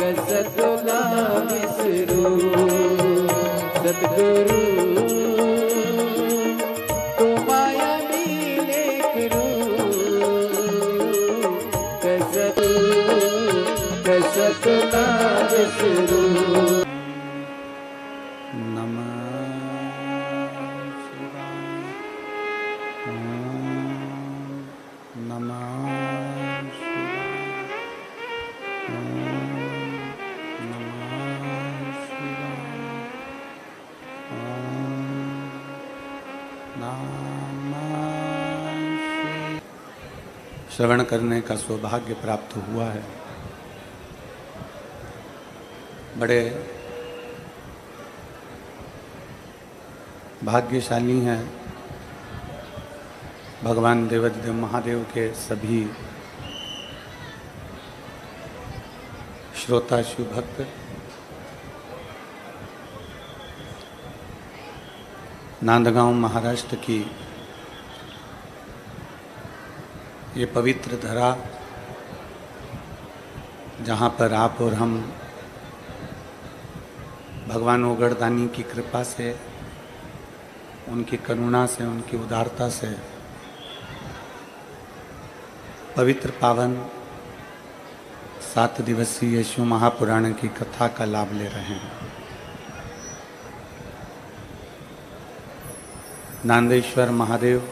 कसतुला विसरू सद्गुरु तो माया मिले करू कसतुला विसरू। श्रवण करने का सौभाग्य प्राप्त हुआ है। बड़े भाग्यशाली हैं भगवान देवाधिदेव महादेव के सभी श्रोता शिव भक्त। नांदगांव महाराष्ट्र की ये पवित्र धरा, जहाँ पर आप और हम भगवान ओगड़दानी की कृपा से, उनकी करुणा से, उनकी उदारता से पवित्र पावन 7 दिवसीय शिव महापुराण की कथा का लाभ ले रहे हैं। नांदेश्वर महादेव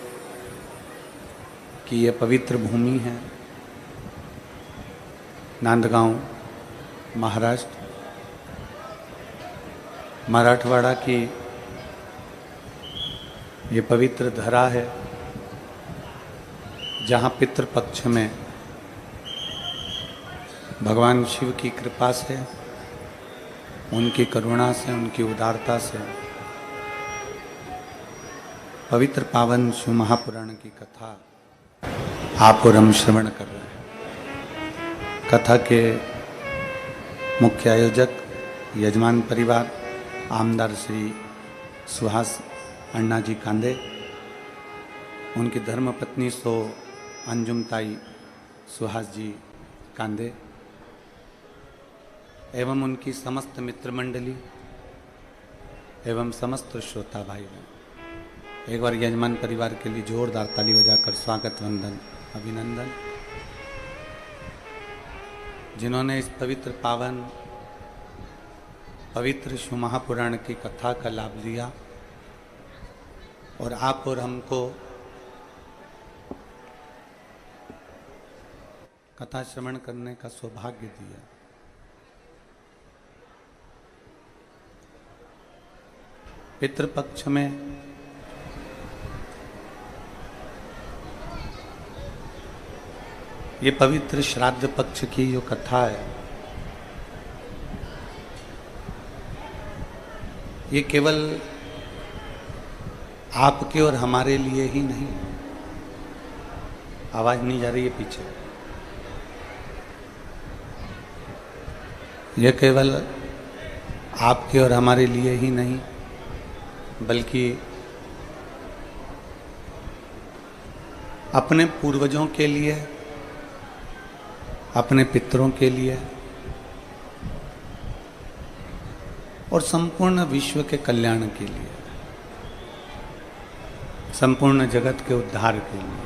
की ये पवित्र भूमि है, नांदगांव महाराष्ट्र, मराठवाड़ा की ये पवित्र धरा है, जहाँ पितृपक्ष में भगवान शिव की कृपा से, उनकी करुणा से, उनकी उदारता से पवित्र पावन शिव महापुराण की कथा आप और हम श्रवण कर रहे हैं। कथा के मुख्य आयोजक यजमान परिवार आमदार श्री सुहास अण्णा जी कांदे, उनकी धर्मपत्नी सो अंजुमताई सुहास जी कांदे एवं उनकी समस्त मित्र मंडली एवं समस्त श्रोता भाई बहन, एक बार यजमान परिवार के लिए जोरदार ताली बजाकर स्वागत वंदन अभिनंदन। जिन्होंने इस पवित्र पावन पवित्र शिव महापुराण की कथा का लाभ लिया और आप और हमको कथा श्रवण करने का सौभाग्य दिया। पितृपक्ष में ये पवित्र श्राद्ध पक्ष की जो कथा है, ये केवल आपके और हमारे लिए ही नहीं, आवाज नहीं जा रही है पीछे, ये केवल आपके और हमारे लिए ही नहीं बल्कि अपने पूर्वजों के लिए, अपने पितरों के लिए और संपूर्ण विश्व के कल्याण के लिए, संपूर्ण जगत के उद्धार के लिए।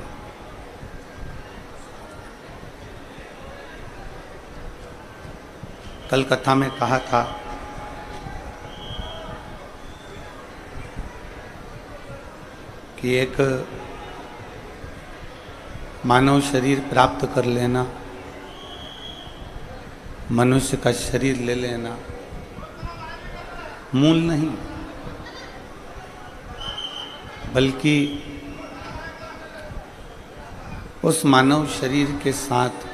कल कथा में कहा था कि एक मानव शरीर प्राप्त कर लेना, मनुष्य का शरीर ले लेना मूल नहीं, बल्कि उस मानव शरीर के साथ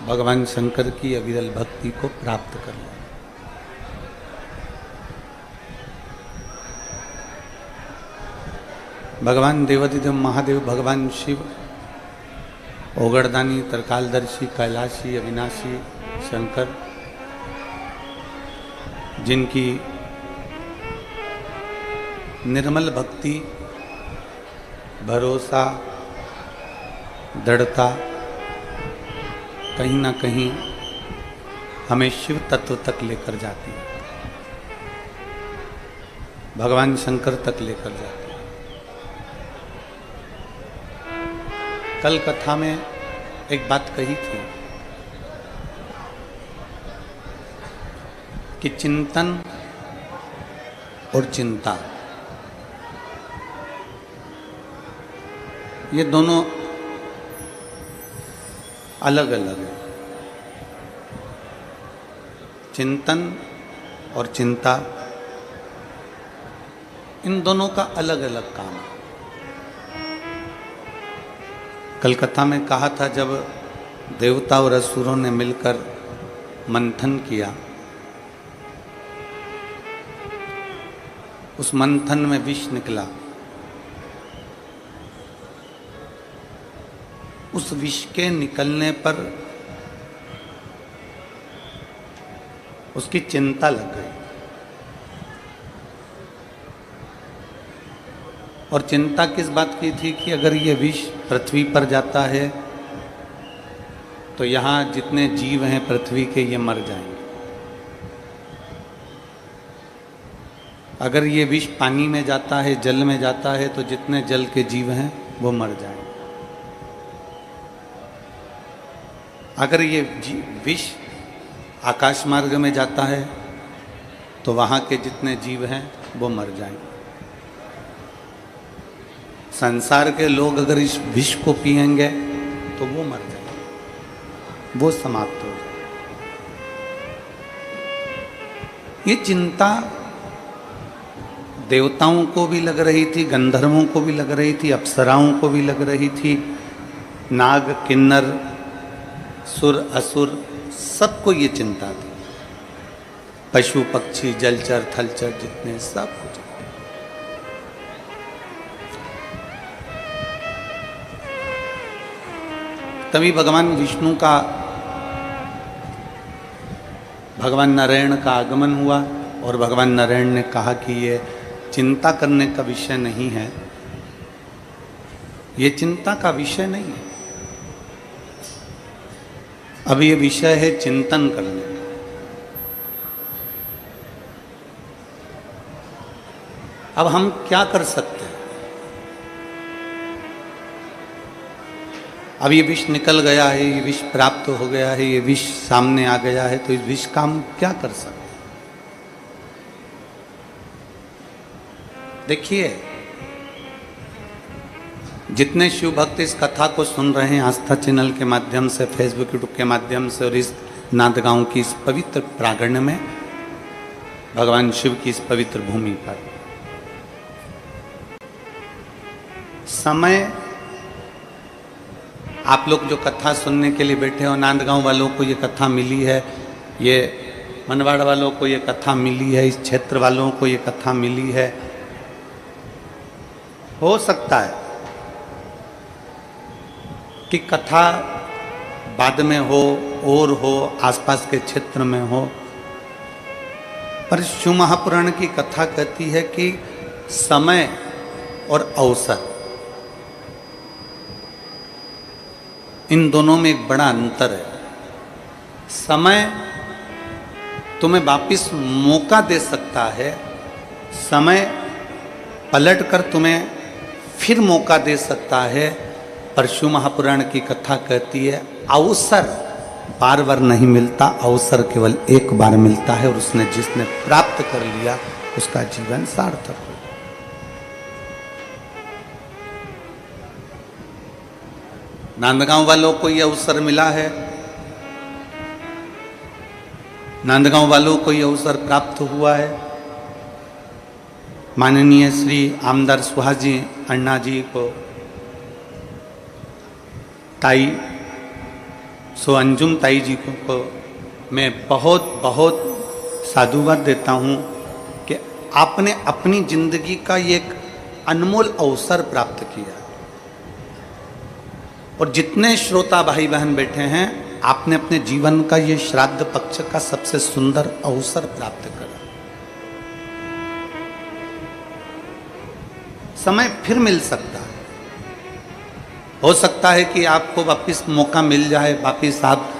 भगवान शंकर की अविरल भक्ति को प्राप्त कर लेना। भगवान देवाधिदेव महादेव, भगवान शिव, ओगड़दानी, तरकालदर्शी, कैलाशी, अविनाशी शंकर, जिनकी निर्मल भक्ति, भरोसा, दृढ़ता कहीं ना कहीं हमें शिव तत्व तक लेकर जाती है, भगवान शंकर तक लेकर जाती है। कल कथा में एक बात कही थी कि चिंतन और चिंता ये दोनों अलग अलग है। चिंतन और चिंता इन दोनों का अलग अलग काम है। कल कथा में कहा था जब देवता और असुरों ने मिलकर मंथन किया, उस मंथन में विष निकला। उस विष के निकलने पर उसकी चिंता लग गई, और चिंता किस बात की थी कि अगर ये विष पृथ्वी पर जाता है तो यहाँ जितने जीव हैं पृथ्वी के ये मर जाएंगे। अगर ये विष पानी में जाता है, जल में जाता है, तो जितने जल के जीव हैं वो मर जाएंगे। अगर ये विष आकाश मार्ग में जाता है तो वहाँ के जितने जीव हैं वो मर जाएंगे। संसार के लोग अगर इस विष को पिएंगे तो वो मर जाएंगे, वो समाप्त हो जाएंगे। ये चिंता देवताओं को भी लग रही थी, गंधर्वों को भी लग रही थी, अप्सराओं को भी लग रही थी, नाग किन्नर सुर असुर सबको ये चिंता थी। पशु पक्षी जलचर थलचर जितने सब कुछ। तभी भगवान विष्णु का, भगवान नारायण का आगमन हुआ और भगवान नारायण ने कहा कि ये चिंता करने का विषय नहीं है, ये चिंता का विषय नहीं है, अब ये विषय है चिंतन करने का। अब हम क्या कर सकते हैं? अब ये विष निकल गया है, ये विष प्राप्त हो गया है, ये विष सामने आ गया है, तो इस विष का हम क्या कर सकते हैं? देखिए, जितने शिव भक्त इस कथा को सुन रहे हैं आस्था चैनल के माध्यम से, फेसबुक यूट्यूब के माध्यम से, और इस नांदगांव की इस पवित्र प्रांगण में, भगवान शिव की इस पवित्र भूमि पर, समय आप लोग जो कथा सुनने के लिए बैठे हो, नांदगांव वालों को ये कथा मिली है, ये मनवाड़ वालों को ये कथा मिली है, इस क्षेत्र वालों को ये कथा मिली है। हो सकता है कि कथा बाद में हो और हो, आसपास के क्षेत्र में हो, पर शिव महापुराण की कथा कहती है कि समय और अवसर, इन दोनों में एक बड़ा अंतर है। समय तुम्हें वापिस मौका दे सकता है, समय पलट कर तुम्हें फिर मौका दे सकता है, पर शिव महापुराण की कथा कहती है अवसर बार बार नहीं मिलता, अवसर केवल एक बार मिलता है, और उसने जिसने प्राप्त कर लिया उसका जीवन सार्थक हो। नांदगांव वालों को यह अवसर मिला है, नांदगांव वालों को यह अवसर प्राप्त हुआ है। माननीय श्री आमदार सुहाजी अन्ना जी को, ताई सो अंजुम ताई जी को मैं बहुत बहुत साधुवाद देता हूँ कि आपने अपनी जिंदगी का एक अनमोल अवसर प्राप्त किया, और जितने श्रोता भाई बहन बैठे हैं, आपने अपने जीवन का ये श्राद्ध पक्ष का सबसे सुंदर अवसर प्राप्त करा। समय फिर मिल सकता है, हो सकता है कि आपको वापिस मौका मिल जाए, वापिस आप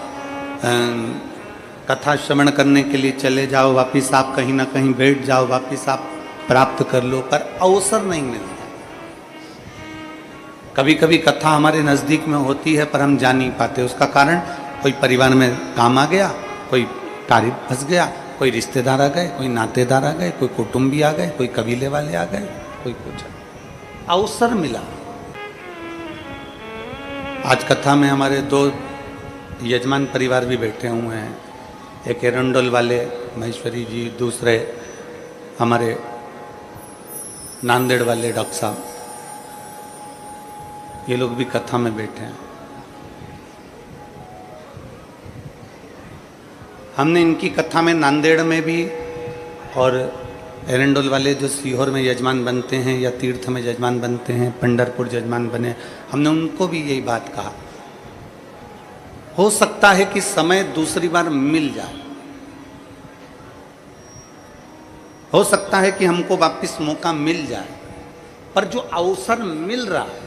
कथा श्रवण करने के लिए चले जाओ, वापिस आप कहीं ना कहीं बैठ जाओ, वापिस आप प्राप्त कर लो, पर अवसर नहीं मिलता। कभी कभी कथा हमारे नज़दीक में होती है पर हम जा नहीं पाते। उसका कारण कोई परिवार में काम आ गया, कोई कार्य फंस गया, कोई रिश्तेदार आ गए, कोई नातेदार आ गए, कोई कुटुंबी आ गए, कोई कबीले वाले आ गए, कोई कुछ। अवसर मिला। आज कथा में हमारे 2 यजमान परिवार भी बैठे हुए हैं। एक एरंडोल वाले महेश्वरी जी, दूसरे हमारे नांदेड़ वाले डॉक्टर साहब, ये लोग भी कथा में बैठे हैं। हमने इनकी कथा में नांदेड़ में भी और एरंडोल वाले जो सीहोर में यजमान बनते हैं या तीर्थ में यजमान बनते हैं, पंढरपुर यजमान बने, हमने उनको भी यही बात कहा। हो सकता है कि समय दूसरी बार मिल जाए, हो सकता है कि हमको वापस मौका मिल जाए, पर जो अवसर मिल रहा है,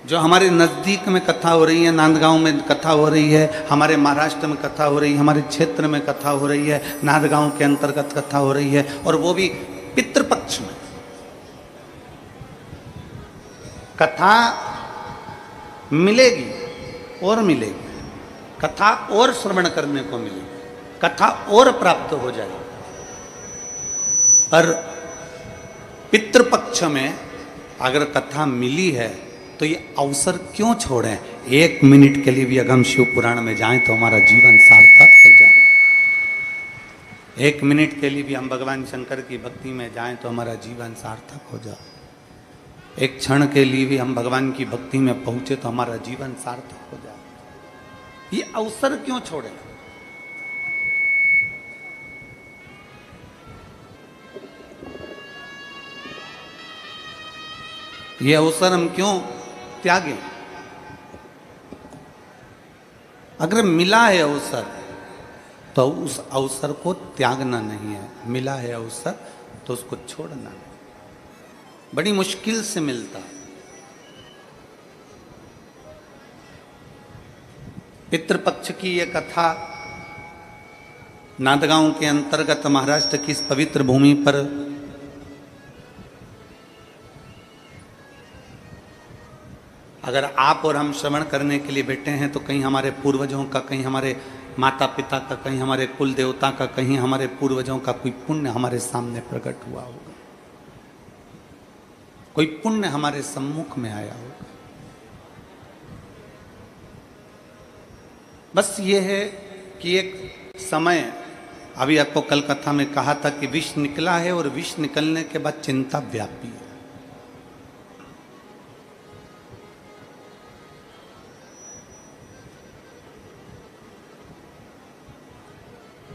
जो हमारे नज़दीक में कथा हो रही है, नांदगांव में कथा हो रही है, हमारे महाराष्ट्र में कथा हो रही है, हमारे क्षेत्र में कथा हो रही है, नांदगांव के अंतर्गत कथा हो रही है, और वो भी पितृपक्ष में। कथा मिलेगी और मिलेगी, कथा और श्रवण करने को मिलेगी, कथा और प्राप्त हो जाएगी, पर पितृपक्ष में अगर कथा मिली है तो ये अवसर क्यों छोड़ें। 1 मिनट के लिए भी अगर हम शिव पुराण में जाएं तो हमारा जीवन सार्थक हो जाए। 1 मिनट के लिए भी हम भगवान शंकर की भक्ति में जाएं तो हमारा जीवन सार्थक हो जाए। एक क्षण के लिए भी हम भगवान की भक्ति में पहुंचे तो हमारा जीवन सार्थक हो जाए। ये अवसर क्यों छोड़ें। ये अवसर हम क्यों त्यागें। अगर मिला है अवसर तो उस अवसर को त्यागना नहीं है। मिला है अवसर तो उसको छोड़ना नहीं। बड़ी मुश्किल से मिलता है। पितृपक्ष की ये कथा नांदगांव के अंतर्गत महाराष्ट्र की इस पवित्र भूमि पर अगर आप और हम श्रवण करने के लिए बैठे हैं तो कहीं हमारे पूर्वजों का, कहीं हमारे माता पिता का, कहीं हमारे कुल देवता का, कहीं हमारे पूर्वजों का कोई पुण्य हमारे सामने प्रकट हुआ होगा, कोई पुण्य हमारे सम्मुख में आया होगा। बस ये है कि एक समय, अभी आपको कल कथा में कहा था कि विष निकला है और विष निकलने के बाद चिंता व्यापी है।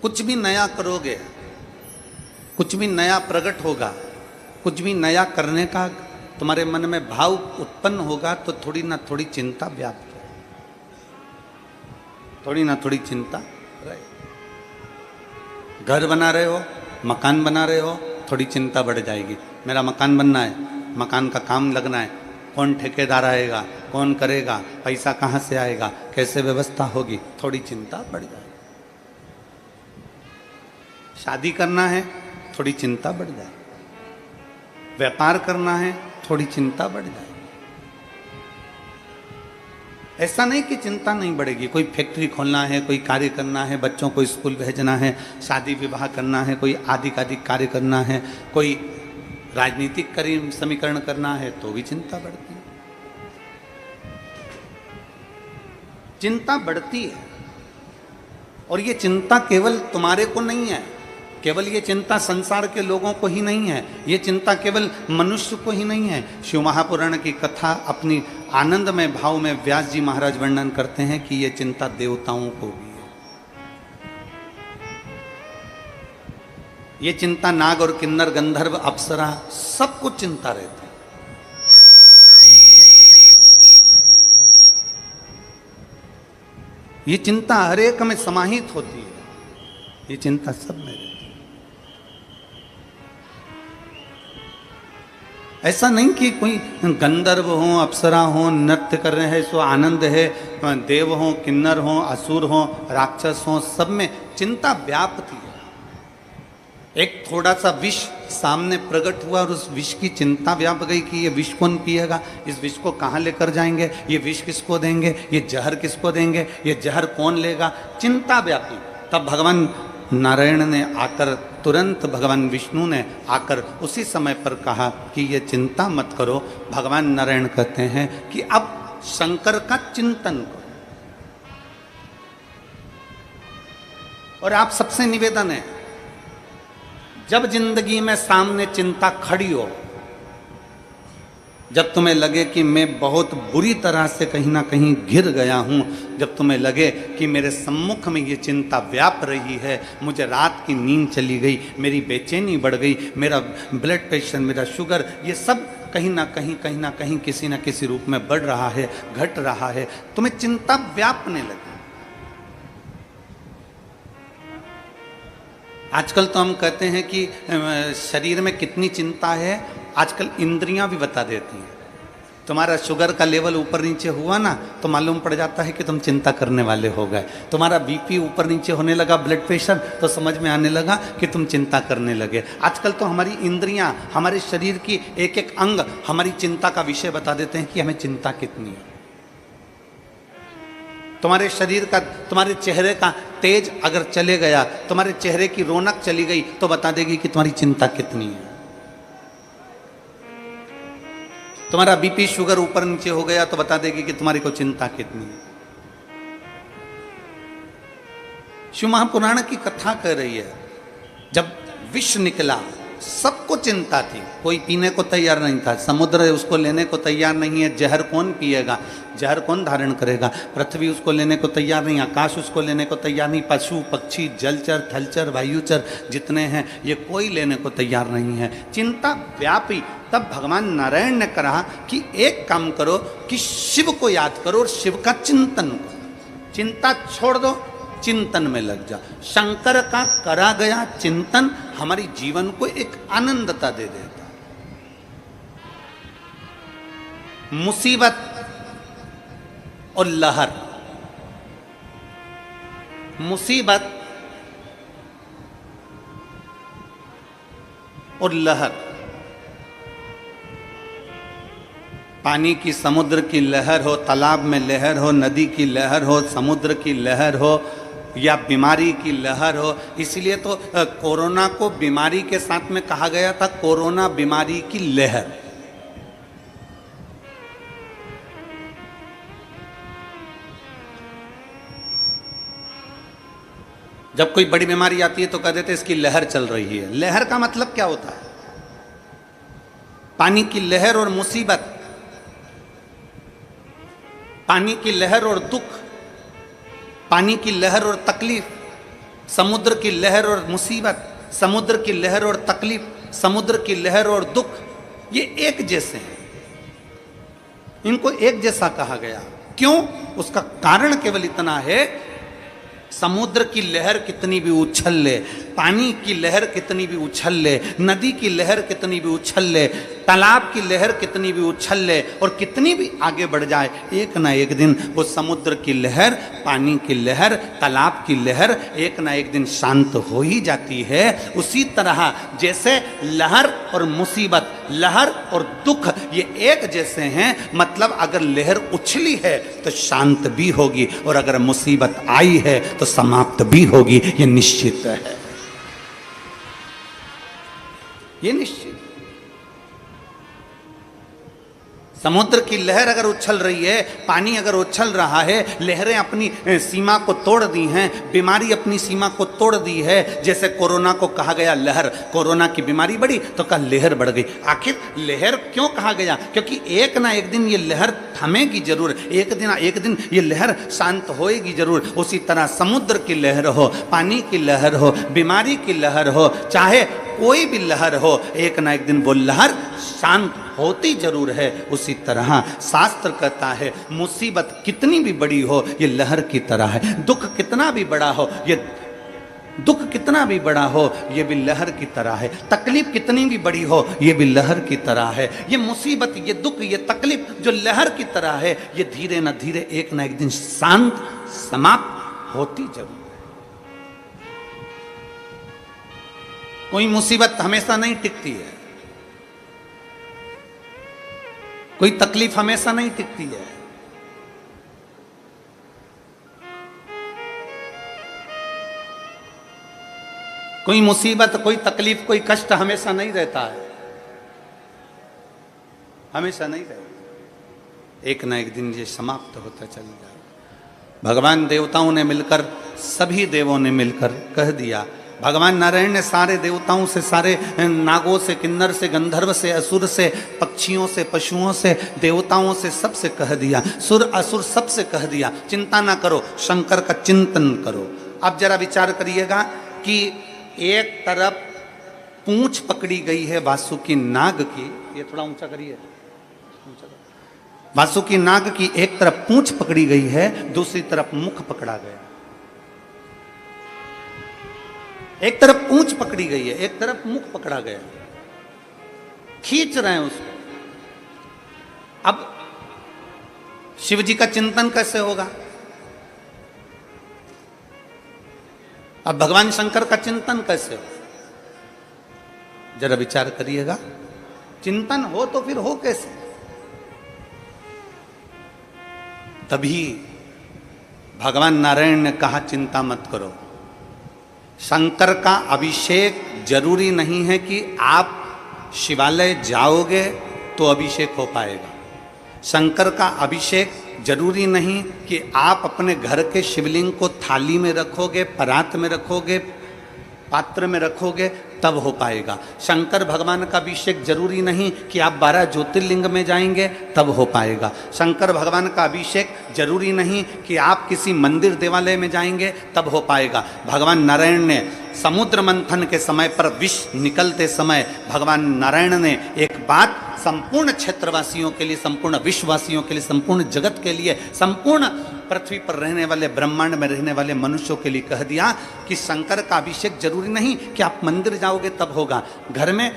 कुछ भी नया करोगे, कुछ भी नया प्रकट होगा, कुछ भी नया करने का तुम्हारे मन में भाव उत्पन्न होगा तो थोड़ी ना थोड़ी चिंता व्याप्त है, थोड़ी ना थोड़ी चिंता रहे। घर बना रहे हो, मकान बना रहे हो, थोड़ी चिंता बढ़ जाएगी। मेरा मकान बनना है, मकान का काम लगना है, कौन ठेकेदार आएगा, कौन करेगा, पैसा कहाँ से आएगा, कैसे व्यवस्था होगी, थोड़ी चिंता बढ़ जाएगी। शादी करना है, थोड़ी चिंता बढ़ जाए। व्यापार करना है, थोड़ी चिंता बढ़ जाए। ऐसा नहीं कि चिंता नहीं बढ़ेगी। कोई फैक्ट्री खोलना है, कोई कार्य करना है, बच्चों को स्कूल भेजना है, शादी विवाह करना है, कोई आदि कार्य करना है, कोई राजनीतिक समीकरण करना है, तो भी चिंता बढ़ती है। चिंता बढ़ती है। और ये चिंता केवल तुम्हारे को नहीं है, केवल ये चिंता संसार के लोगों को ही नहीं है, ये चिंता केवल मनुष्य को ही नहीं है। शिव महापुराण की कथा अपनी आनंदमय भाव में व्यास जी महाराज वर्णन करते हैं कि ये चिंता देवताओं को भी है। ये चिंता नाग और किन्नर, गंधर्व, अप्सरा सबको चिंता रहती है। ये चिंता हर एक में समाहित होती है, ये चिंता सब में रहती है। ऐसा नहीं कि कोई गंधर्व हो, अप्सरा हो, नृत्य कर रहे हैं सो आनंद है, देव हो, किन्नर हो, असुर हो, राक्षस हो, सब में चिंता व्याप्ति है। एक थोड़ा सा विष सामने प्रकट हुआ और उस विष की चिंता व्याप गई कि ये विष कौन पिएगा, इस विष को कहाँ लेकर जाएंगे, ये विष किसको देंगे, ये जहर किसको देंगे, ये जहर कौन लेगा, चिंता व्यापी। तब भगवान नारायण ने आकर, तुरंत भगवान विष्णु ने आकर उसी समय पर कहा कि ये चिंता मत करो। भगवान नारायण कहते हैं कि अब शंकर का चिंतन करो। और आप सबसे निवेदन है, जब जिंदगी में सामने चिंता खड़ी हो, जब तुम्हें लगे कि मैं बहुत बुरी तरह से कहीं ना कहीं घिर गया हूं, जब तुम्हें लगे कि मेरे सम्मुख में ये चिंता व्याप रही है, मुझे रात की नींद चली गई, मेरी बेचैनी बढ़ गई, मेरा ब्लड प्रेशर, मेरा शुगर, ये सब कहीं ना कहीं किसी न किसी रूप में बढ़ रहा है, घट रहा है, तुम्हें चिंता व्यापने लगी। आजकल तो हम कहते हैं कि शरीर में कितनी चिंता है, आजकल इंद्रियां भी बता देती हैं। तुम्हारा शुगर का लेवल ऊपर नीचे हुआ ना तो मालूम पड़ जाता है कि तुम चिंता करने वाले हो गए। तुम्हारा बीपी ऊपर नीचे होने लगा, ब्लड प्रेशर, तो समझ में आने लगा कि तुम चिंता करने लगे। आजकल तो हमारी इंद्रियां, हमारे शरीर की एक एक अंग हमारी चिंता का विषय बता देते हैं कि हमें चिंता कितनी है। तुम्हारे शरीर का, तुम्हारे चेहरे का तेज अगर चले गया, तुम्हारे चेहरे की रौनक चली गई तो बता देगी कि तुम्हारी चिंता कितनी है। तुम्हारा बीपी शुगर ऊपर नीचे हो गया तो बता देगी कि तुम्हारी को चिंता कितनी है। शिव महापुराण की कथा कह रही है, जब विष निकला सबको चिंता थी, कोई पीने को तैयार नहीं था, समुद्र उसको लेने को तैयार नहीं है, जहर कौन पिएगा, जहर कौन धारण करेगा, पृथ्वी उसको लेने को तैयार नहीं, आकाश उसको लेने को तैयार नहीं, पशु पक्षी जलचर थलचर वायुचर जितने हैं ये कोई लेने को तैयार नहीं है, चिंता व्यापी। तब भगवान नारायण ने कहा कि एक काम करो कि शिव को याद करो और शिव का चिंतन करो, चिंता छोड़ दो, चिंतन में लग जा। शंकर का करा गया चिंतन हमारी जीवन को एक आनंदता दे देता। मुसीबत और लहर, मुसीबत और लहर, पानी की, समुद्र की लहर हो, तालाब में लहर हो, नदी की लहर हो, समुद्र की लहर हो या बीमारी की लहर हो। इसलिए तो कोरोना को बीमारी के साथ में कहा गया था, कोरोना बीमारी की लहर। जब कोई बड़ी बीमारी आती है तो कह देते इसकी लहर चल रही है। लहर का मतलब क्या होता है? पानी की लहर और मुसीबत, पानी की लहर और दुख, पानी की लहर और तकलीफ, समुद्र की लहर और मुसीबत, समुद्र की लहर और तकलीफ, समुद्र की लहर और दुख, ये एक जैसे हैं, इनको एक जैसा कहा गया। क्यों? उसका कारण केवल इतना है, समुद्र की लहर कितनी भी उछल ले, पानी की लहर कितनी भी उछल ले, नदी की लहर कितनी भी उछल ले, तालाब की लहर कितनी भी उछल ले और कितनी भी आगे बढ़ जाए, एक ना एक दिन वो समुद्र की लहर, पानी की लहर, तालाब की लहर एक ना एक दिन शांत हो ही जाती है। उसी तरह जैसे लहर और मुसीबत, लहर और दुख ये एक जैसे हैं, मतलब अगर लहर उछली है तो शांत भी होगी और अगर मुसीबत आई है तो समाप्त भी होगी, ये निश्चित है, ये निश्चित। समुद्र की लहर अगर उछल रही है, पानी अगर उछल रहा है, लहरें अपनी सीमा को तोड़ दी हैं, बीमारी अपनी सीमा को तोड़ दी है। जैसे कोरोना को कहा गया लहर, कोरोना की बीमारी बढ़ी तो कहा लहर बढ़ गई। आखिर लहर क्यों कहा गया? क्योंकि एक ना एक दिन ये लहर थमेगी जरूर, एक दिन ये लहर शांत होएगी जरूर। उसी तरह समुद्र की लहर हो, पानी की लहर हो, बीमारी की लहर हो, चाहे कोई भी लहर हो, एक ना एक दिन वो लहर शांत होती जरूर है। उसी तरह शास्त्र कहता है मुसीबत कितनी भी बड़ी हो ये लहर की तरह है, दुख कितना भी बड़ा हो ये दुख कितना भी बड़ा हो ये भी लहर की तरह है, तकलीफ कितनी भी बड़ी हो ये भी लहर की तरह है। ये मुसीबत, ये दुख, ये तकलीफ जो लहर की तरह है, ये धीरे न धीरे एक न एक दिन शांत समाप्त होती जरूर है। कोई मुसीबत हमेशा नहीं टिकती है, कोई तकलीफ हमेशा नहीं टिकती है। कोई मुसीबत, कोई तकलीफ, कोई कष्ट हमेशा नहीं रहता है, हमेशा नहीं रहता। एक ना एक दिन ये समाप्त होता चल जाए। भगवान देवताओं ने मिलकर, सभी देवों ने मिलकर कह दिया, भगवान नारायण ने सारे देवताओं से, सारे नागों से, किन्नर से, गंधर्व से, असुर से, पक्षियों से, पशुओं से, देवताओं से, सबसे कह दिया, सुर असुर सबसे कह दिया, चिंता ना करो, शंकर का चिंतन करो। अब जरा विचार करिएगा कि एक तरफ पूंछ पकड़ी गई है वासुकी नाग की, ये थोड़ा ऊंचा करिए, वासुकी नाग की एक तरफ पूंछ पकड़ी गई है, दूसरी तरफ मुख पकड़ा गया। एक तरफ पूंछ पकड़ी गई है, एक तरफ मुख पकड़ा गया, खींच रहे हैं उसको। अब शिव जी का चिंतन कैसे होगा? अब भगवान शंकर का चिंतन कैसे हो? जरा विचार करिएगा। चिंतन हो तो फिर हो कैसे? तभी भगवान नारायण ने कहा, चिंता मत करो, शंकर का अभिषेक जरूरी नहीं है कि आप शिवालय जाओगे तो अभिषेक हो पाएगा। शंकर का अभिषेक जरूरी नहीं कि आप अपने घर के शिवलिंग को थाली में रखोगे, परात में रखोगे, पात्र में रखोगे तब हो पाएगा। शंकर भगवान का अभिषेक जरूरी नहीं कि आप 12 ज्योतिर्लिंग में जाएंगे तब हो पाएगा। शंकर भगवान का अभिषेक जरूरी नहीं कि आप किसी मंदिर देवालय में जाएंगे तब हो पाएगा। भगवान नारायण ने समुद्र मंथन के समय पर विष निकलते समय भगवान नारायण ने एक बात संपूर्ण क्षेत्रवासियों के लिए, संपूर्ण विश्ववासियों के लिए, संपूर्ण जगत के लिए, संपूर्ण पृथ्वी पर रहने वाले, ब्रह्मांड में रहने वाले मनुष्यों के लिए कह दिया कि शंकर का अभिषेक जरूरी नहीं कि आप मंदिर जाओगे तब होगा, घर में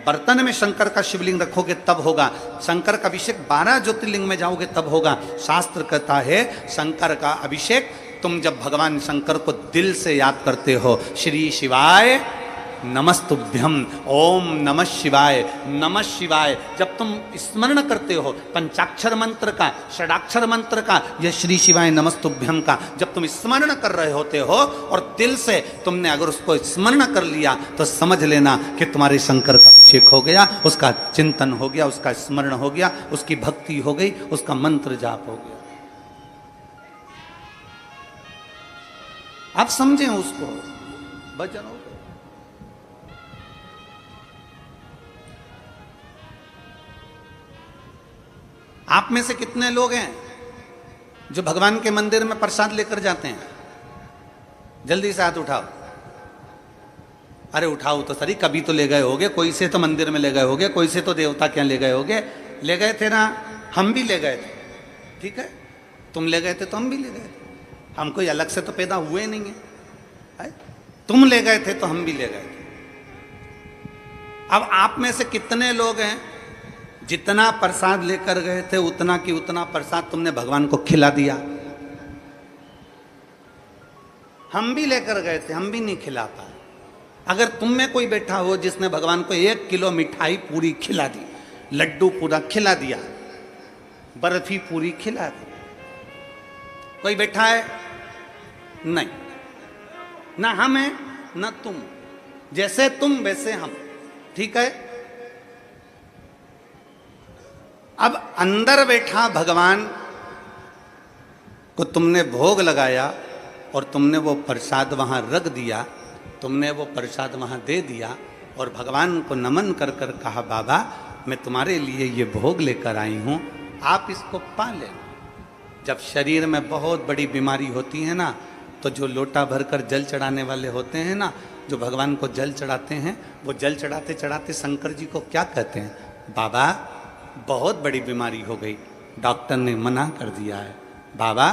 बर्तन में शंकर का शिवलिंग रखोगे तब होगा, शंकर का अभिषेक 12 ज्योतिर्लिंग में जाओगे तब होगा। शास्त्र कहता है शंकर का अभिषेक तुम जब भगवान शंकर को दिल से याद करते हो, श्री शिवाय नमस्तुभ्यम, ओम नमः शिवाय, नमः शिवाय, जब तुम स्मरण करते हो पंचाक्षर मंत्र का, षडाक्षर मंत्र का, या श्री शिवाय नमस्तुभ्यम का, जब तुम स्मरण कर रहे होते हो और दिल से तुमने अगर उसको स्मरण कर लिया तो समझ लेना कि तुम्हारे शंकर का अभिषेक हो गया, उसका चिंतन हो गया, उसका स्मरण हो गया, उसकी भक्ति हो गई, उसका मंत्र जाप हो गया। आप समझें उसको, भजन हो गया। आप में से कितने लोग हैं जो भगवान के मंदिर में प्रसाद लेकर जाते हैं? जल्दी से हाथ उठाओ। अरे उठाओ तो सही, कभी तो ले गए होगे, कोई से तो मंदिर में ले गए होगे, कोई से तो देवता क्या ले गए होगे। ले गए थे ना, हम भी ले गए थे, ठीक है, तुम ले गए थे तो हम भी ले गए थे, हम कोई अलग से तो पैदा हुए नहीं है। तुम ले गए थे तो हम भी ले गए थे। अब आप में से कितने लोग हैं जितना प्रसाद लेकर गए थे उतना की उतना प्रसाद तुमने भगवान को खिला दिया? हम भी लेकर गए थे, हम भी नहीं खिला पाए। अगर तुम में कोई बैठा हो जिसने भगवान को 1 किलो मिठाई पूरी खिला दी, लड्डू पूरा खिला दिया, बर्फी पूरी खिला दी, कोई बैठा है? नहीं, ना हम है ना तुम, जैसे तुम वैसे हम, ठीक है। अब अंदर बैठा भगवान को तुमने भोग लगाया और तुमने वो प्रसाद वहाँ रख दिया, तुमने वो प्रसाद वहाँ दे दिया और भगवान को नमन कर कर कहा, बाबा मैं तुम्हारे लिए ये भोग लेकर आई हूँ, आप इसको पा लेना। जब शरीर में बहुत बड़ी बीमारी होती है ना, तो जो लोटा भरकर जल चढ़ाने वाले होते हैं ना, जो भगवान को जल चढ़ाते हैं, वो जल चढ़ाते चढ़ाते शंकर जी को क्या कहते हैं? बाबा बहुत बड़ी बीमारी हो गई, डॉक्टर ने मना कर दिया है, बाबा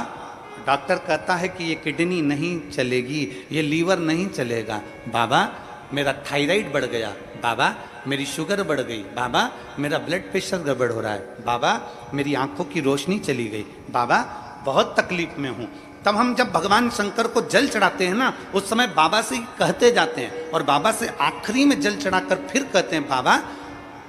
डॉक्टर कहता है कि ये किडनी नहीं चलेगी, ये लीवर नहीं चलेगा। बाबा मेरा थायराइड बढ़ गया, बाबा मेरी शुगर बढ़ गई, बाबा मेरा ब्लड प्रेशर गड़बड़ हो रहा है, बाबा मेरी आंखों की रोशनी चली गई, बाबा बहुत तकलीफ में हूँ। तब हम जब भगवान शंकर को जल चढ़ाते हैं ना, उस समय बाबा से कहते जाते हैं, और बाबा से आखिरी में जल चढ़ाकर फिर कहते हैं, बाबा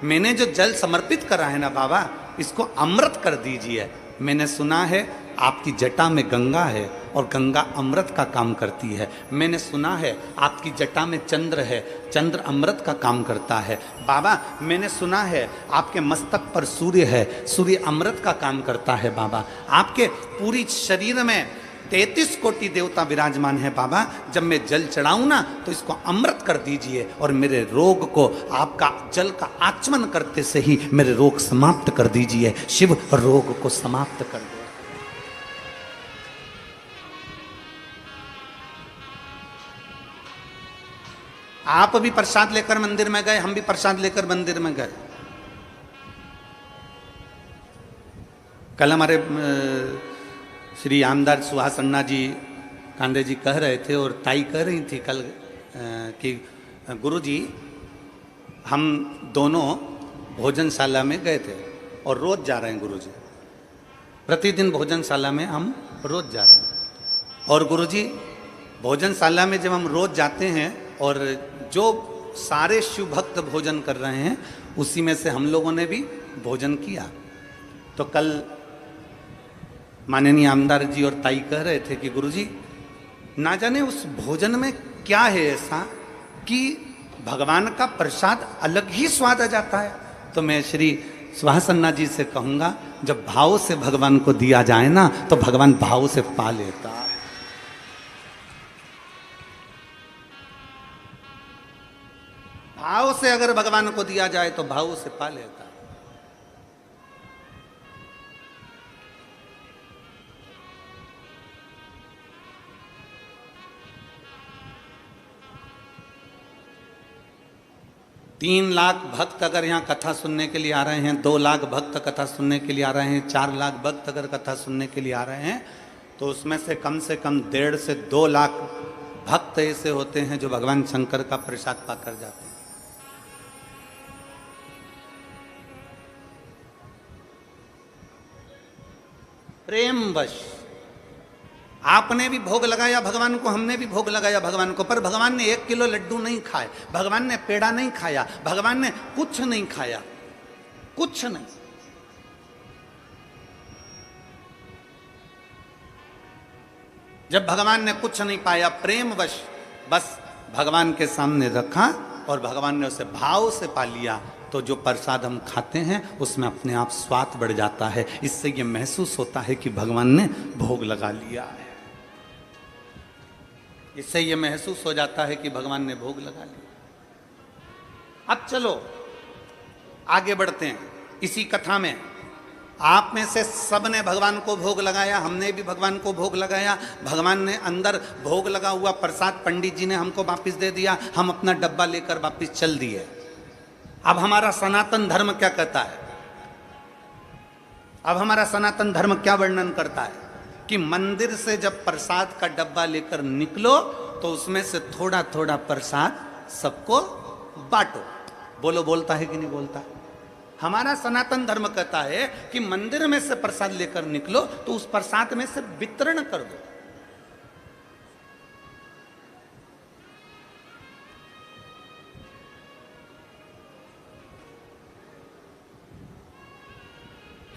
मैंने जो जल समर्पित करा है ना बाबा, इसको अमृत कर दीजिए। मैंने सुना है आपकी जटा में गंगा है और गंगा अमृत का काम करती है। मैंने सुना है आपकी जटा में चंद्र है, चंद्र अमृत का काम करता है। बाबा मैंने सुना है आपके मस्तक पर सूर्य है, सूर्य अमृत का काम करता है। बाबा आपके पूरी शरीर में 33 कोटि देवता विराजमान है। बाबा जब मैं जल चढ़ाऊं ना तो इसको अमृत कर दीजिए, और मेरे रोग को आपका जल का आचमन करते से ही मेरे रोग समाप्त कर दीजिए। शिव रोग को समाप्त कर दो। आप भी प्रसाद लेकर मंदिर में गए, हम भी प्रसाद लेकर मंदिर में गए। कल हमारे श्री आमदार सुहास अन्ना जी कांदे जी कह रहे थे, और ताई कह रही थी कल कि गुरुजी हम दोनों भोजनशाला में गए थे और रोज जा रहे हैं गुरुजी, प्रतिदिन भोजनशाला में हम रोज जा रहे हैं। और गुरुजी भोजनशाला में जब हम रोज जाते हैं और जो सारे शिव भक्त भोजन कर रहे हैं उसी में से हम लोगों ने भी भोजन किया। तो कल माननीय आमदार जी और ताई कह रहे थे कि गुरुजी ना जाने उस भोजन में क्या है ऐसा कि भगवान का प्रसाद अलग ही स्वाद आ जाता है। तो मैं श्री सुहास अन्ना जी से कहूँगा, जब भाव से भगवान को दिया जाए ना तो भगवान भाव से पा लेता है। भाव से अगर भगवान को दिया जाए तो भाव से पा लेता है। 3 लाख भक्त अगर यहाँ कथा सुनने के लिए आ रहे हैं, 2 लाख भक्त कथा सुनने के लिए आ रहे हैं, 4 लाख भक्त अगर कथा सुनने के लिए आ रहे हैं, तो उसमें से कम 1.5 से 2 लाख भक्त ऐसे होते हैं जो भगवान शंकर का प्रसाद पाकर जाते हैं। प्रेमवश आपने भी भोग लगाया भगवान को, हमने भी भोग लगाया भगवान को, पर भगवान ने 1 किलो लड्डू नहीं खाए, भगवान ने पेड़ा नहीं खाया, भगवान ने कुछ नहीं खाया, कुछ नहीं। जब भगवान ने कुछ नहीं पाया, प्रेमवश बस भगवान के सामने रखा और भगवान ने उसे भाव से पा लिया, तो जो प्रसाद हम खाते हैं उसमें अपने आप स्वाद बढ़ जाता है। इससे ये महसूस होता है कि भगवान ने भोग लगा लिया है। इससे ये महसूस हो जाता है कि भगवान ने भोग लगा लिया। अब चलो आगे बढ़ते हैं इसी कथा में। आप में से सब ने भगवान को भोग लगाया, हमने भी भगवान को भोग लगाया। भगवान ने अंदर भोग लगा हुआ प्रसाद पंडित जी ने हमको वापस दे दिया, हम अपना डब्बा लेकर वापस चल दिए। अब हमारा सनातन धर्म क्या कहता है? अब हमारा सनातन धर्म क्या वर्णन करता है कि मंदिर से जब प्रसाद का डब्बा लेकर निकलो तो उसमें से थोड़ा थोड़ा प्रसाद सबको बांटो। बोलो, बोलता है कि नहीं बोलता? हमारा सनातन धर्म कहता है कि मंदिर में से प्रसाद लेकर निकलो तो उस प्रसाद में से वितरण कर दो।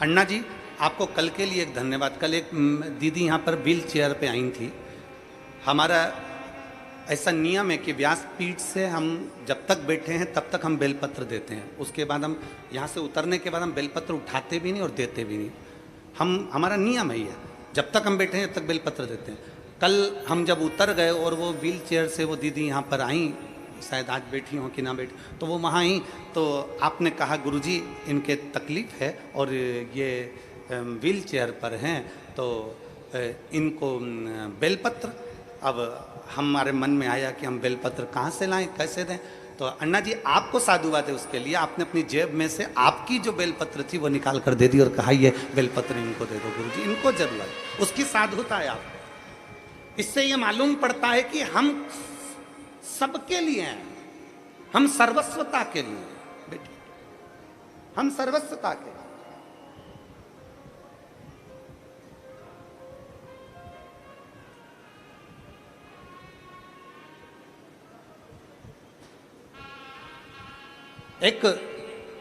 अन्ना जी आपको कल के लिए एक धन्यवाद। कल एक दीदी यहाँ पर व्हील चेयर पे आई थी। हमारा ऐसा नियम है कि व्यासपीठ से हम जब तक बैठे हैं तब तक हम बेलपत्र देते हैं, उसके बाद हम यहाँ से उतरने के बाद हम बेलपत्र उठाते भी नहीं और देते भी नहीं। हमारा नियम है ये, जब तक हम बैठे हैं तब तक बेलपत्र देते हैं। कल हम जब उतर गए और वो व्हील चेयर से वो दीदी यहाँ पर आई, शायद आज बैठी हो कि ना बैठी, तो वो वहाँ आई तो आपने कहा गुरुजी इनके तकलीफ़ है और ये व्हील चेयर पर हैं तो इनको बेलपत्र। अब हमारे मन में आया कि हम बेलपत्र कहाँ से लाएं, कैसे दें? तो अन्ना जी आपको साधुवाद है उसके लिए, आपने अपनी जेब में से आपकी जो बेलपत्र थी वो निकाल कर दे दी और कहा ये बेलपत्र इनको दे दो गुरुजी, इनको जरूरत, उसकी साधुता है आपको। इससे ये मालूम पड़ता है कि हम सबके लिए हैं, हम सर्वस्वता के लिए बेटी, हम सर्वस्वता के। एक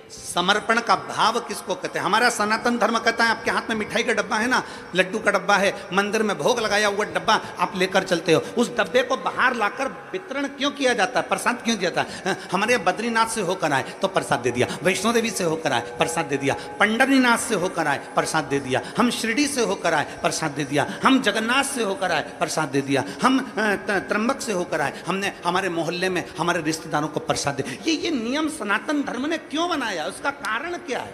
समर्पण का भाव किसको कहते हैं? हमारा सनातन धर्म कहता है आपके हाथ में मिठाई का डब्बा है ना, लड्डू का डब्बा है, मंदिर में भोग लगाया हुआ डब्बा आप लेकर चलते हो, उस डब्बे को बाहर लाकर वितरण क्यों किया जाता है, प्रसाद क्यों दिया जाता है? हमारे बद्रीनाथ से होकर आए तो प्रसाद दे दिया, वैष्णो देवी से होकर आए प्रसाद दे दिया, पंडरीनाथ से होकर आए प्रसाद दे दिया, हम शिरडी से होकर आए प्रसाद दे दिया, हम जगन्नाथ से होकर आए प्रसाद दे दिया, हम त्र्यंबक से होकर आए, हमने हमारे मोहल्ले में हमारे रिश्तेदारों को प्रसाद दे। ये नियम सनातन धर्म ने क्यों बनाया, उसका कारण क्या है?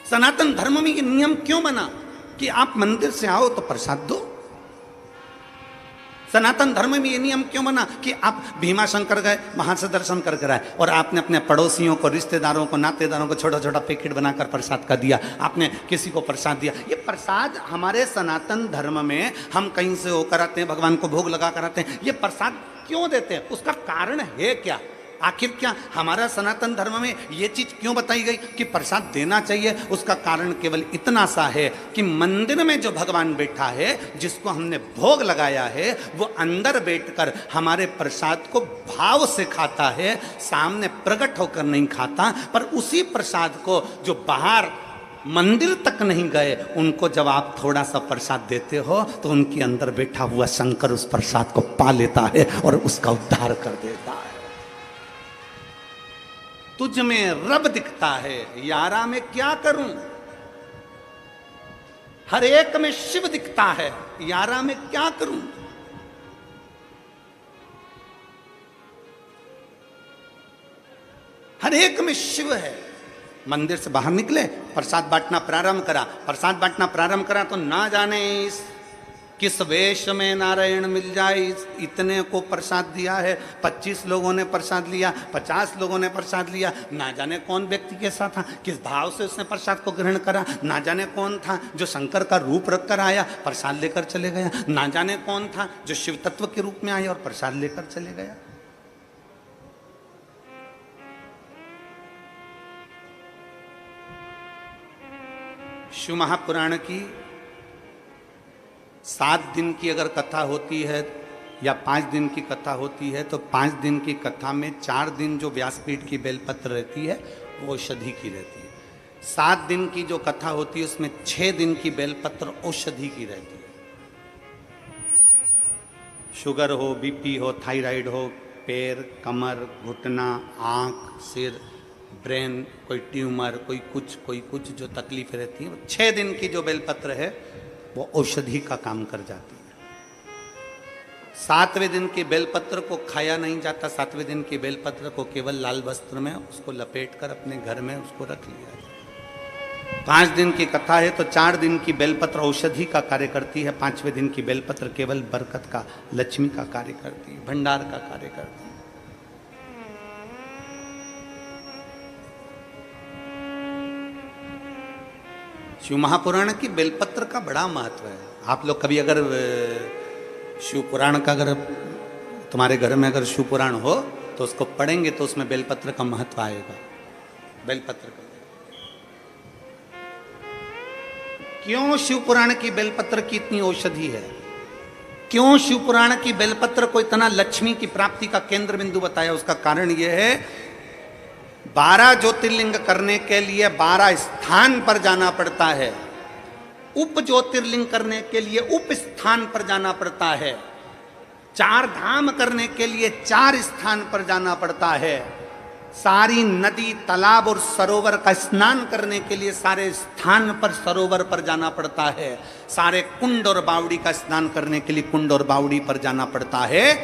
सनातन धर्म में ये नियम क्यों बना कि आप मंदिर से आओ तो प्रसाद दो? सनातन धर्म में ये नियम क्यों बना कि आप भीमा शंकर गए वहां से दर्शन कर आए और आपने अपने पड़ोसियों को, रिश्तेदारों को, नातेदारों को छोटा छोटा पैकेट बनाकर प्रसाद का दिया, आपने किसी को प्रसाद दिया? ये प्रसाद हमारे सनातन धर्म में हम कहीं से होकर आते हैं, भगवान को भोग लगा कर आते हैं, ये प्रसाद क्यों देते हैं? उसका कारण है क्या? आखिर क्या हमारा सनातन धर्म में ये चीज क्यों बताई गई कि प्रसाद देना चाहिए? उसका कारण केवल इतना सा है कि मंदिर में जो भगवान बैठा है, जिसको हमने भोग लगाया है, वो अंदर बैठकर हमारे प्रसाद को भाव से खाता है, सामने प्रकट होकर नहीं खाता। पर उसी प्रसाद को जो बाहर मंदिर तक नहीं गए, उनको जब आप थोड़ा सा प्रसाद देते हो तो उनके अंदर बैठा हुआ शंकर उस प्रसाद को पा लेता है और उसका उद्धार कर देता है। तुझ में रब दिखता है, यारा में क्या करूं? हर एक में शिव दिखता है, यारा में क्या करूं? हर एक में शिव है। मंदिर से बाहर निकले, प्रसाद बांटना प्रारंभ करा, प्रसाद बांटना प्रारंभ करा तो ना जाने किस वेश में नारायण मिल जाए, इतने को प्रसाद दिया है, 25 लोगों ने प्रसाद लिया, 50 लोगों ने प्रसाद लिया, ना जाने कौन व्यक्ति के साथ था, किस भाव से उसने प्रसाद को ग्रहण करा, ना जाने कौन था जो शंकर का रूप रखकर आया प्रसाद लेकर चले गया, ना जाने कौन था जो शिव तत्व के रूप में आया और प्रसाद लेकर चले गया। शिव महापुराण की 7 दिन की अगर कथा होती है या 5 दिन की कथा होती है तो 5 दिन की कथा में 4 दिन जो व्यासपीठ की बेलपत्र रहती है वो औषधि की रहती है। 7 दिन की जो कथा होती है उसमें 6 दिन की बेलपत्र औषधि की रहती है। शुगर हो, बीपी हो, थायराइड हो, पैर, कमर, घुटना, आँख, सिर, ब्रेन, कोई ट्यूमर, कोई कुछ जो तकलीफ रहती है, 6 दिन की जो बेलपत्र है वो औषधि का काम कर जाती है। 7वें दिन की बेलपत्र को खाया नहीं जाता, 7वें दिन की बेलपत्र को केवल लाल वस्त्र में उसको लपेटकर अपने घर में उसको रख लिया जाए। 5 दिन की कथा है तो 4 दिन की बेलपत्र औषधि का कार्य करती है, 5वें दिन की बेलपत्र केवल बरकत का, लक्ष्मी का कार्य करती है, भंडार का कार्य करती है। शिव महापुराण की बेलपत्र का बड़ा महत्व है। आप लोग कभी अगर शिव पुराण का अगर तुम्हारे घर में अगर शिव पुराण हो तो उसको पढ़ेंगे तो उसमें बेलपत्र का महत्व आएगा। बेलपत्र का क्यों शिव पुराण की बेलपत्र की इतनी औषधि है? क्यों शिव पुराण की बेलपत्र को इतना लक्ष्मी की प्राप्ति का केंद्र बिंदु बताया? उसका कारण यह है 12 ज्योतिर्लिंग करने के लिए 12 स्थान पर जाना पड़ता है। उप ज्योतिर्लिंग करने के लिए उप स्थान पर जाना पड़ता है। 4 धाम करने के लिए 4 स्थान पर जाना पड़ता है। सारी नदी, तालाब और सरोवर का स्नान करने के लिए सारे स्थान पर, सरोवर पर जाना पड़ता है। सारे कुंड और बावड़ी का स्नान करने के लिए कुंड और बावड़ी पर जाना पड़ता है।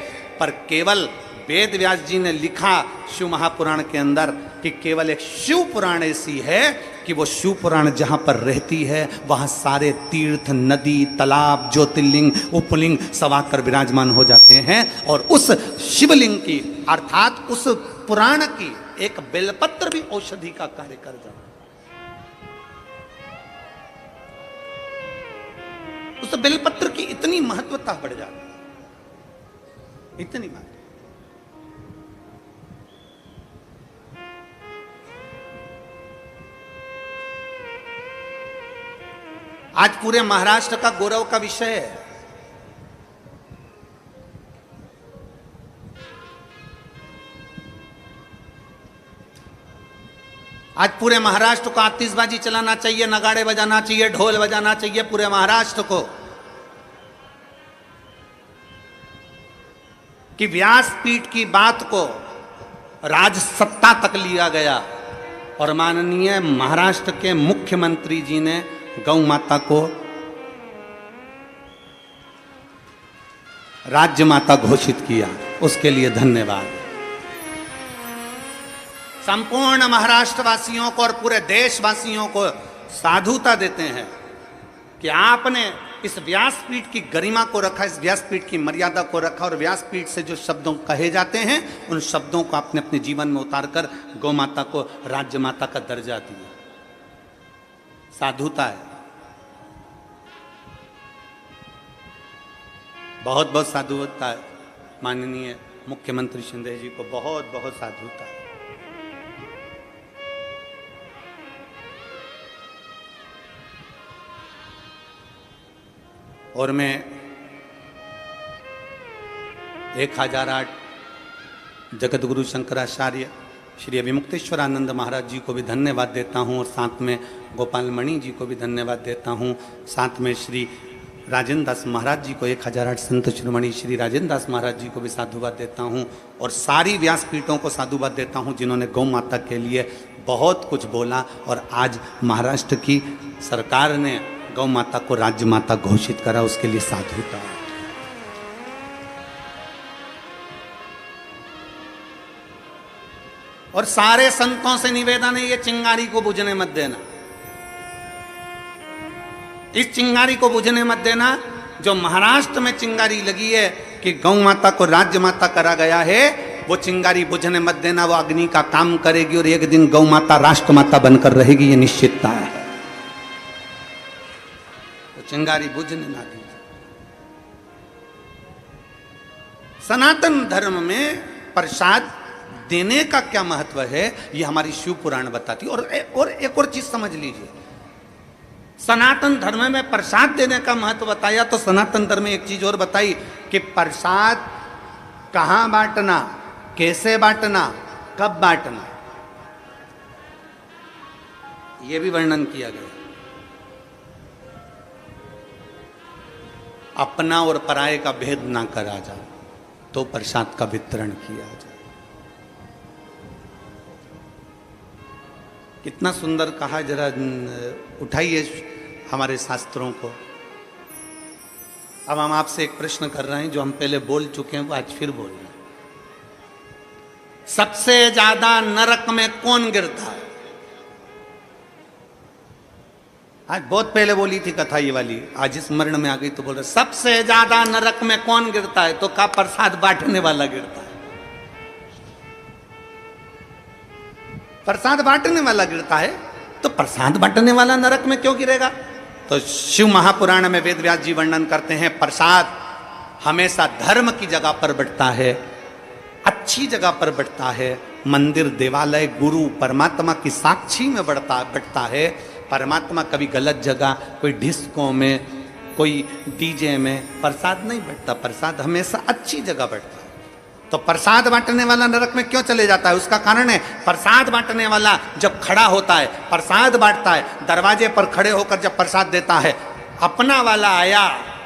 पर केवल वेद व्यास जी ने लिखा शिव महापुराण के अंदर कि केवल एक शिव पुराण ऐसी है कि वो शिव पुराण जहां पर रहती है वहां सारे तीर्थ, नदी, तालाब, ज्योतिर्लिंग, उपलिंग सब आकर विराजमान हो जाते हैं। और उस शिवलिंग की अर्थात उस पुराण की एक बेलपत्र भी औषधि का कार्य कर जाता है। उस बेलपत्र की इतनी महत्वता बढ़ जाती है, इतनी महत्व। आज पूरे महाराष्ट्र का गौरव का विषय है। आज पूरे महाराष्ट्र को आतिशबाजी चलाना चाहिए, नगाड़े बजाना चाहिए, ढोल बजाना चाहिए पूरे महाराष्ट्र को कि व्यासपीठ की बात को राजसत्ता तक लिया गया और माननीय महाराष्ट्र के मुख्यमंत्री जी ने गौ माता को राज्य माता घोषित किया। उसके लिए धन्यवाद। संपूर्ण महाराष्ट्रवासियों को और पूरे देशवासियों को साधुता देते हैं कि आपने इस व्यासपीठ की गरिमा को रखा, इस व्यासपीठ की मर्यादा को रखा और व्यासपीठ से जो शब्दों कहे जाते हैं उन शब्दों को आपने अपने जीवन में उतारकर गौ माता को राज्य माता का दर्जा दिया। साधुता है, बहुत बहुत साधुता है। माननीय मुख्यमंत्री शिंदे जी को बहुत बहुत साधुता है। और मैं 1008 जगत गुरु शंकराचार्य श्री अभिमुक्तेश्वरानंद महाराज जी को भी धन्यवाद देता हूँ और साथ में गोपाल मणि जी को भी धन्यवाद देता हूँ। साथ में श्री राजेंद्र दास महाराज जी को 1008 संत शिरोमणि श्री राजेंद्र दास महाराज जी को भी साधुवाद देता हूँ और सारी व्यासपीठों को साधुवाद देता हूँ जिन्होंने गौ माता के लिए बहुत कुछ बोला। और आज महाराष्ट्र की सरकार ने गौ माता को राज्य माता घोषित करा, उसके लिए साधुता है। और सारे संतों से निवेदन है ये चिंगारी को बुझने मत देना, इस चिंगारी को बुझने मत देना। जो महाराष्ट्र में चिंगारी लगी है कि गौ माता को राज्य माता करा गया है, वो चिंगारी बुझने मत देना। वो अग्नि का काम करेगी और एक दिन गौ माता राष्ट्र माता बनकर रहेगी, ये निश्चितता है। तो चिंगारी बुझने ना दीजिए। सनातन धर्म में प्रसाद देने का क्या महत्व है ये हमारी शिव पुराण बताती। और एक और चीज समझ लीजिए, सनातन धर्म में प्रसाद देने का महत्व बताया तो सनातन धर्म में एक चीज और बताई कि प्रसाद कहां बांटना, कैसे बांटना, कब बांटना, यह भी वर्णन किया गया। अपना और पराये का भेद ना करा जाए तो प्रसाद का वितरण किया जाए। कितना सुंदर कहा, जरा उठाइए हमारे शास्त्रों को। अब हम आपसे एक प्रश्न कर रहे हैं जो हम पहले बोल चुके हैं, वो आज फिर बोल रहे हैं। सबसे ज्यादा नरक में कौन गिरता है? आज बहुत पहले बोली थी कथा ये वाली, आज स्मरण में आ गई तो बोल रहे सबसे ज्यादा नरक में कौन गिरता है? तो का प्रसाद बांटने वाला गिरता है। प्रसाद बांटने वाला गिरता है, तो प्रसाद बांटने वाला नरक में क्यों गिरेगा? तो शिव महापुराण में वेद व्यास जी वर्णन करते हैं प्रसाद हमेशा धर्म की जगह पर बढ़ता है, अच्छी जगह पर बढ़ता है। मंदिर, देवालय, गुरु, परमात्मा की साक्षी में बढ़ता है। परमात्मा कभी गलत जगह, कोई डिस्को में, कोई डीजे में प्रसाद नहीं बढ़ता। प्रसाद हमेशा अच्छी जगह बढ़ता है। तो प्रसाद बांटने वाला नरक में क्यों चले जाता है? उसका कारण है प्रसाद बांटने वाला जब खड़ा होता है, प्रसाद बांटता है, दरवाजे पर खड़े होकर जब प्रसाद देता है, अपना वाला आया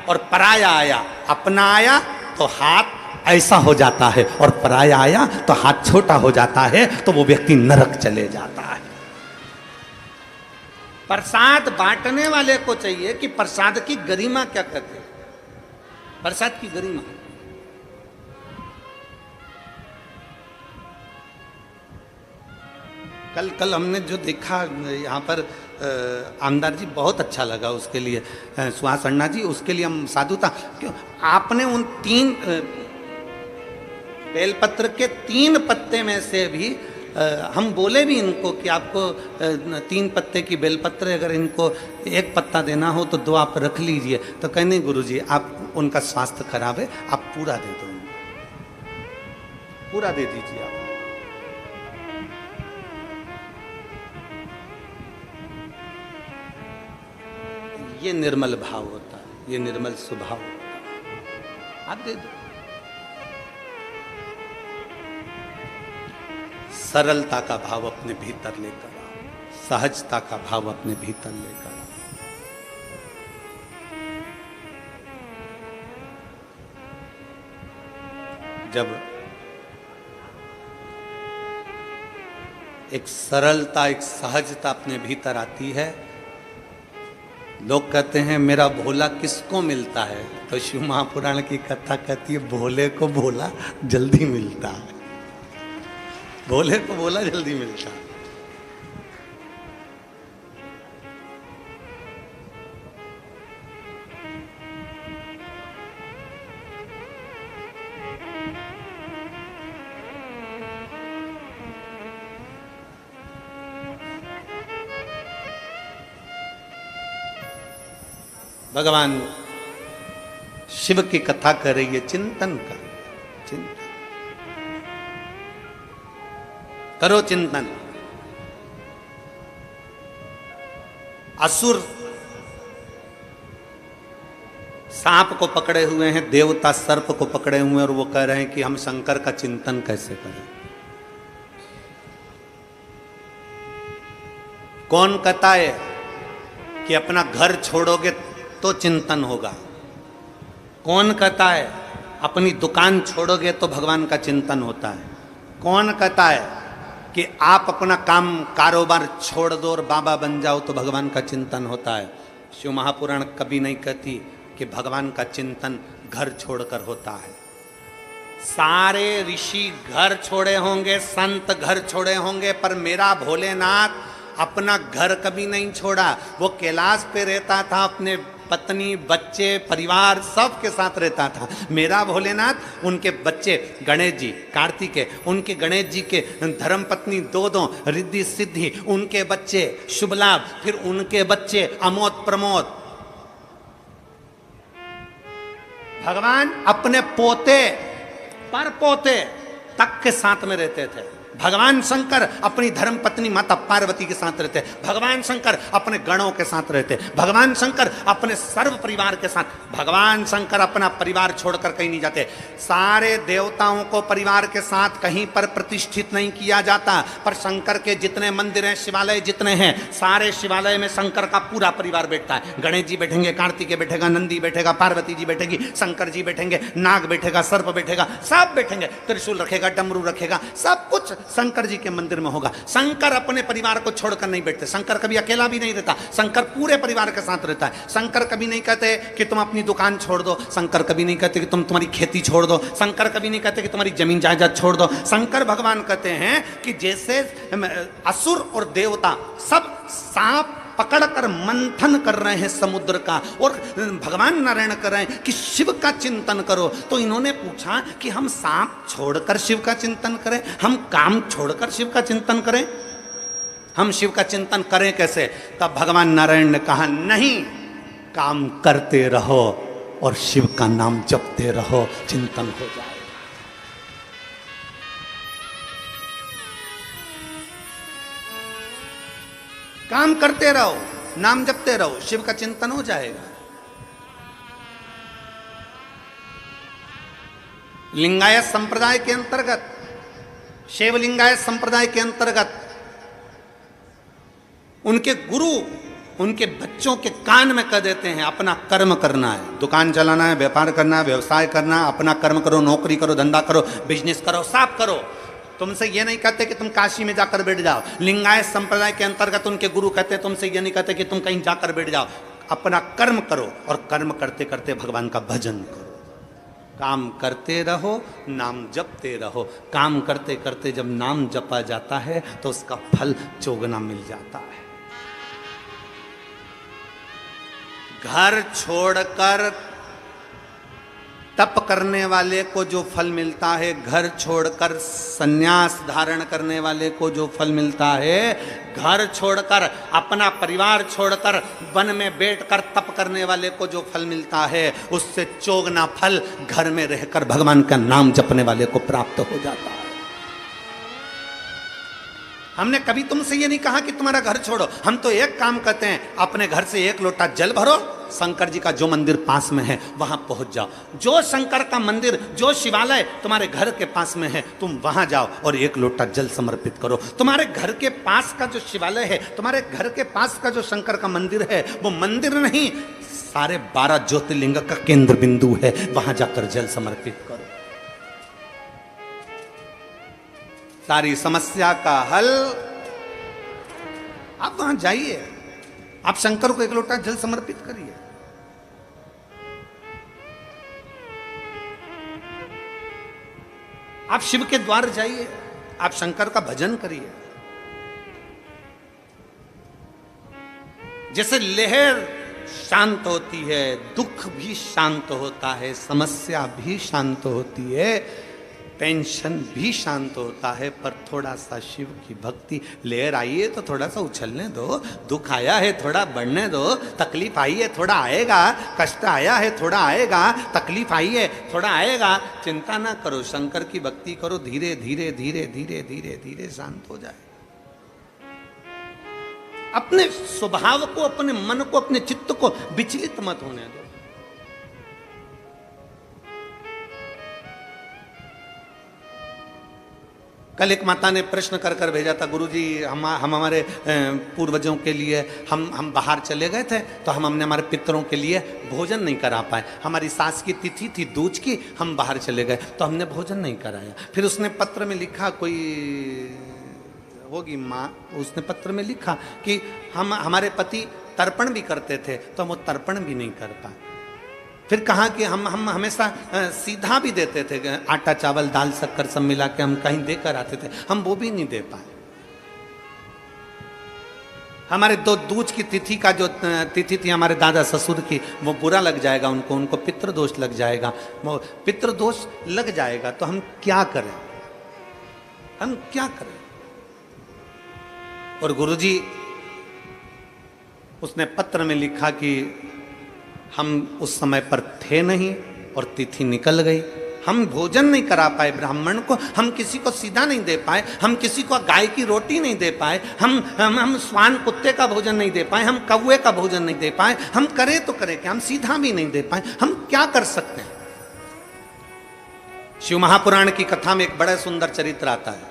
और पराया आया। अपना आया तो हाथ ऐसा हो जाता है और पराया आया तो हाथ छोटा हो जाता है, तो वो व्यक्ति नरक चले जाता है। प्रसाद बांटने वाले को चाहिए कि प्रसाद की गरिमा क्या कहते हैं। प्रसाद की गरिमा कल हमने जो देखा यहाँ पर आमदार जी, बहुत अच्छा लगा उसके लिए, सुहास अन्ना जी, उसके लिए हम साधुता। क्यों आपने उन 3 बेलपत्र के 3 पत्ते में से भी हम बोले भी इनको कि आपको 3 पत्ते की बेलपत्र, अगर इनको 1 पत्ता देना हो तो 2 आप रख लीजिए। तो कहने गुरुजी आप, उनका स्वास्थ्य खराब है, आप पूरा दे दो, पूरा दे दीजिए आप। ये निर्मल भाव होता है, ये निर्मल स्वभाव होता है, आप दे दो। सरलता का भाव अपने भीतर लेकर आओ, सहजता का भाव अपने भीतर लेकर आओ। जब एक सरलता, एक सहजता अपने भीतर आती है, लोग कहते हैं मेरा भोला किसको मिलता है, तो शिव महापुराण की कथा कहती है भोले को भोला जल्दी मिलता है, भोले को भोला जल्दी मिलता है। भगवान शिव की कथा कर रही है, चिंतन कर, चिंतन करो, चिंतन। असुर सांप को पकड़े हुए हैं, देवता सर्प को पकड़े हुए हैं, और वो कह रहे हैं कि हम शंकर का चिंतन कैसे करें। कौन कहता है कि अपना घर छोड़ोगे तो चिंतन होगा? कौन कहता है अपनी दुकान छोड़ोगे तो भगवान का चिंतन होता है? कौन कहता है कि आप अपना काम कारोबार छोड़ दो और बाबा बन जाओ तो भगवान का चिंतन होता है? शिव महापुराण कभी नहीं कहती कि भगवान का चिंतन घर छोड़कर होता है। सारे ऋषि घर छोड़े होंगे, संत घर छोड़े होंगे, पर मेरा भोलेनाथ अपना घर कभी नहीं छोड़ा। वो कैलाश पे रहता था, अपने पत्नी, बच्चे, परिवार सब के साथ रहता था। मेरा भोलेनाथ, उनके बच्चे गणेश जी, कार्तिकेय, उनके गणेश जी के धर्म पत्नी 2 रिद्धि सिद्धि, उनके बच्चे शुभ लाभ, फिर उनके बच्चे अमोद प्रमोद। भगवान अपने पोते पर पोते तक के साथ में रहते थे। भगवान शंकर अपनी धर्म पत्नी माता पार्वती के साथ रहते, भगवान शंकर अपने गणों के साथ रहते, भगवान शंकर अपने सर्व परिवार के साथ। भगवान शंकर अपना परिवार छोड़कर कहीं नहीं जाते। सारे देवताओं को परिवार के साथ कहीं पर प्रतिष्ठित नहीं किया जाता, पर शंकर के जितने मंदिर हैं, शिवालय जितने हैं, सारे शिवालय में शंकर का पूरा परिवार बैठता है। गणेश जी बैठेंगे, कार्तिकेय बैठेगा, नंदी बैठेगा, पार्वती जी बैठेगी, शंकर जी बैठेंगे, नाग बैठेगा, सर्प बैठेगा, सब बैठेंगे, त्रिशूल रखेगा, डमरू रखेगा, सब कुछ शंकर जी के मंदिर में होगा। शंकर अपने परिवार को छोड़कर नहीं बैठते। शंकर कभी अकेला भी नहीं रहता, शंकर पूरे परिवार के साथ रहता है। शंकर कभी नहीं कहते कि तुम अपनी दुकान छोड़ दो, शंकर कभी नहीं कहते कि तुम तुम्हारी खेती छोड़ दो, शंकर कभी नहीं कहते कि तुम्हारी जमीन जायदाद छोड़ दो। शंकर भगवान कहते हैं कि जैसे असुर और देवता सब सांप पकड़कर मंथन कर रहे हैं समुद्र का, और भगवान नारायण कर रहे हैं कि शिव का चिंतन करो, तो इन्होंने पूछा कि हम सांप छोड़कर शिव का चिंतन करें, हम काम छोड़कर शिव का चिंतन करें, हम शिव का चिंतन करें कैसे? तब भगवान नारायण ने कहा नहीं, काम करते रहो और शिव का नाम जपते रहो, चिंतन हो जाए। काम करते रहो, नाम जपते रहो, शिव का चिंतन हो जाएगा। लिंगायत संप्रदाय के अंतर्गत, शैव लिंगायत संप्रदाय के अंतर्गत उनके गुरु उनके बच्चों के कान में कह देते हैं अपना कर्म करना है, दुकान चलाना है, व्यापार करना है, व्यवसाय करना, अपना कर्म करो, नौकरी करो, धंधा करो, बिजनेस करो, सब करो। तुमसे ये नहीं कहते कि तुम काशी में जाकर बैठ जाओ। लिंगायत संप्रदाय के अंतर्गत उनके गुरु कहते हैं तुमसे ये नहीं कहते कि तुम कहीं जाकर बैठ जाओ, अपना कर्म करो और कर्म करते करते भगवान का भजन करो। काम करते रहो, नाम जपते रहो। काम करते करते जब नाम जपा जाता है तो उसका फल चौगुना मिल जाता है। घर छोड़कर तप करने वाले को जो फल मिलता है, घर छोड़कर संन्यास धारण करने वाले को जो फल मिलता है, घर छोड़कर अपना परिवार छोड़कर वन में बैठकर तप करने वाले को जो फल मिलता है, उससे चौगुना फल घर में रहकर भगवान का नाम जपने वाले को प्राप्त हो जाता है। हमने कभी तुमसे ये नहीं कहा कि तुम्हारा घर छोड़ो। हम तो एक काम करते हैं, अपने घर से एक लोटा जल भरो, शंकर जी का जो मंदिर पास में है वहां पहुंच जाओ। जो शंकर का मंदिर, जो शिवालय तुम्हारे घर के पास में है, तुम वहां जाओ और एक लोटा जल समर्पित करो। तुम्हारे घर के पास का जो शिवालय है, तुम्हारे घर के पास का जो शंकर का मंदिर है, वो मंदिर नहीं, सारे 12 ज्योतिर्लिंग का केंद्र बिंदु है। वहां जाकर जल समर्पित करो। सारी समस्या का हल। आप वहां जाइए, आप शंकर को एक लोटा जल समर्पित करिए। आप शिव के द्वार जाइए, आप शंकर का भजन करिए। जैसे लहर शांत होती है, दुख भी शांत होता है, समस्या भी शांत होती है, टेंशन भी शांत होता है, पर थोड़ा सा शिव की भक्ति। लहर आई है तो थोड़ा सा उछलने दो, दुख आया है थोड़ा बढ़ने दो, तकलीफ आई है थोड़ा आएगा, कष्ट आया है थोड़ा आएगा, तकलीफ आई है थोड़ा आएगा। चिंता ना करो, शंकर की भक्ति करो, धीरे धीरे धीरे धीरे धीरे धीरे शांत हो जाए। अपने स्वभाव को, अपने मन को, अपने चित्त को विचलित मत होने दो। कल एक माता ने प्रश्न कर कर भेजा था, गुरुजी हम हमारे पूर्वजों के लिए हम बाहर चले गए थे, तो हमने हमारे पितरों के लिए भोजन नहीं करा पाए। हमारी सास की तिथि थी दूज की, हम बाहर चले गए तो हमने भोजन नहीं कराया। फिर उसने पत्र में लिखा, कोई होगी माँ, उसने पत्र में लिखा कि हमारे पति तर्पण भी करते थे तो हम वो तर्पण भी नहीं कर पाए। फिर कहा कि हम हमेशा सीधा भी देते थे, आटा चावल दाल शक्कर सब मिला के हम कहीं देकर आते थे, हम वो भी नहीं दे पाए। हमारे दो दूज की तिथि का जो तिथि थी हमारे दादा ससुर की, वो बुरा लग जाएगा उनको पितृदोष लग जाएगा। वो पितृदोष लग जाएगा तो हम क्या करें, हम क्या करें। और गुरुजी उसने पत्र में लिखा कि हम उस समय पर थे नहीं और तिथि निकल गई, हम भोजन नहीं करा पाए ब्राह्मण को, हम किसी को सीधा नहीं दे पाए, हम किसी को गाय की रोटी नहीं दे पाए, हम स्वान कुत्ते का भोजन नहीं दे पाए, हम कौवे का भोजन नहीं दे पाए। हम करें तो करें क्या, हम सीधा भी नहीं दे पाए, हम क्या कर सकते हैं। शिव महापुराण की कथा में एक बड़ा सुंदर चरित्र आता है।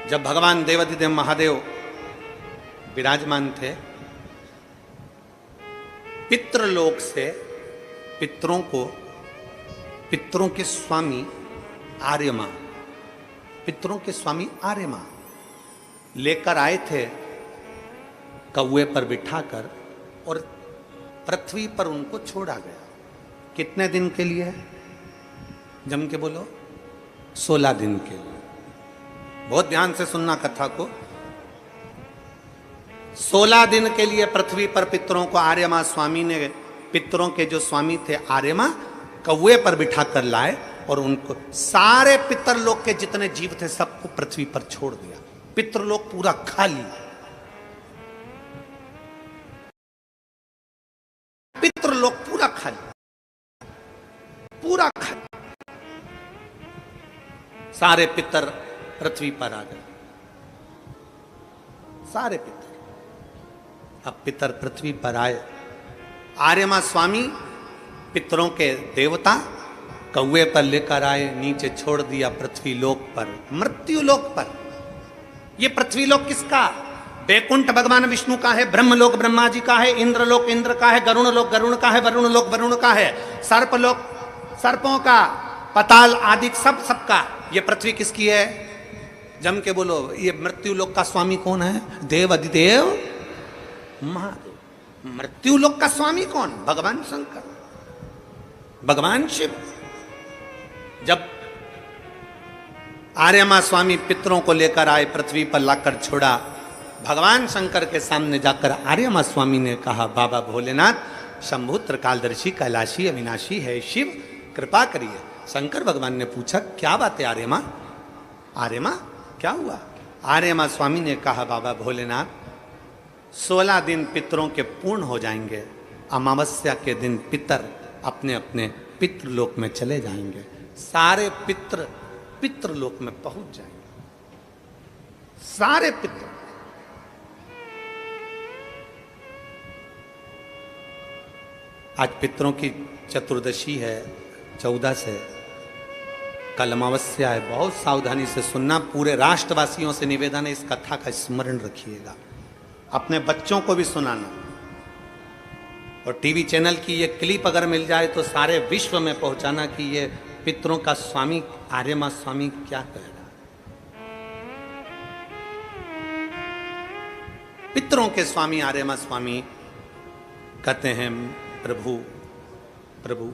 जब भगवान देवाधिदेव महादेव विराजमान थे, पितृलोक से पितरों के स्वामी आर्यमा, पितरों के स्वामी आर्यमा लेकर आए थे कौवे पर बिठाकर, और पृथ्वी पर उनको छोड़ा गया। कितने दिन के लिए? जम के बोलो, 16 दिन के लिए। बहुत ध्यान से सुनना कथा को। 16 दिन के लिए पृथ्वी पर पितरों को आर्यमा स्वामी ने, पितरों के जो स्वामी थे आर्यमा, कौवे पर बिठा कर लाए और उनको सारे पितरलोक के जितने जीव थे सबको पृथ्वी पर छोड़ दिया। पितरलोक पूरा खाली, पितरलोक पूरा खाली, पूरा खाली। सारे पितर पृथ्वी पर आ गए, सारे पितर। अब पितर पृथ्वी पर आए, आर्यमा स्वामी पितरों के देवता कौवे पर लेकर आए, नीचे छोड़ दिया पृथ्वी लोक पर, मृत्यु लोक पर। ये पृथ्वी लोक किसका? बैकुंठ भगवान विष्णु का है, ब्रह्मलोक ब्रह्मा जी का है, इंद्रलोक इंद्र का है, गरुण लोक गरुण का है, वरुण लोक वरुण का है, सर्पलोक सर्पों का, पताल आदि सबका। ये पृथ्वी किसकी है? जम के बोलो, ये मृत्यु लोक का स्वामी कौन है? देव अधिदेव महादेव। मृत्यु लोक का स्वामी कौन? भगवान शंकर, भगवान शिव। जब आर्यमा स्वामी पितरों को लेकर आए, पृथ्वी पर लाकर छोड़ा, भगवान शंकर के सामने जाकर आर्यमा स्वामी ने कहा, बाबा भोलेनाथ, शंभु त्रिकालदर्शी कैलाशी अविनाशी है शिव, कृपा करिए। शंकर भगवान ने पूछा, क्या बात है आर्यमा? आर्यमा क्या हुआ? आर्यमा स्वामी ने कहा, बाबा भोलेनाथ, 16 दिन पितरों के पूर्ण हो जाएंगे। अमावस्या के दिन पितर अपने अपने पितृलोक में चले जाएंगे। सारे पितर पितृलोक में पहुंच जाएंगे, सारे पितर। आज पितरों की चतुर्दशी है, 14 से, कल अमावस्या है। बहुत सावधानी से सुनना। पूरे राष्ट्रवासियों से निवेदन है, इस कथा का स्मरण रखिएगा, अपने बच्चों को भी सुनाना। और टीवी चैनल की ये क्लिप अगर मिल जाए तो सारे विश्व में पहुंचाना कि ये पितरों का स्वामी आर्यमा स्वामी क्या कह रहा है। पितरों के स्वामी आर्यमा स्वामी कहते हैं, प्रभु प्रभु,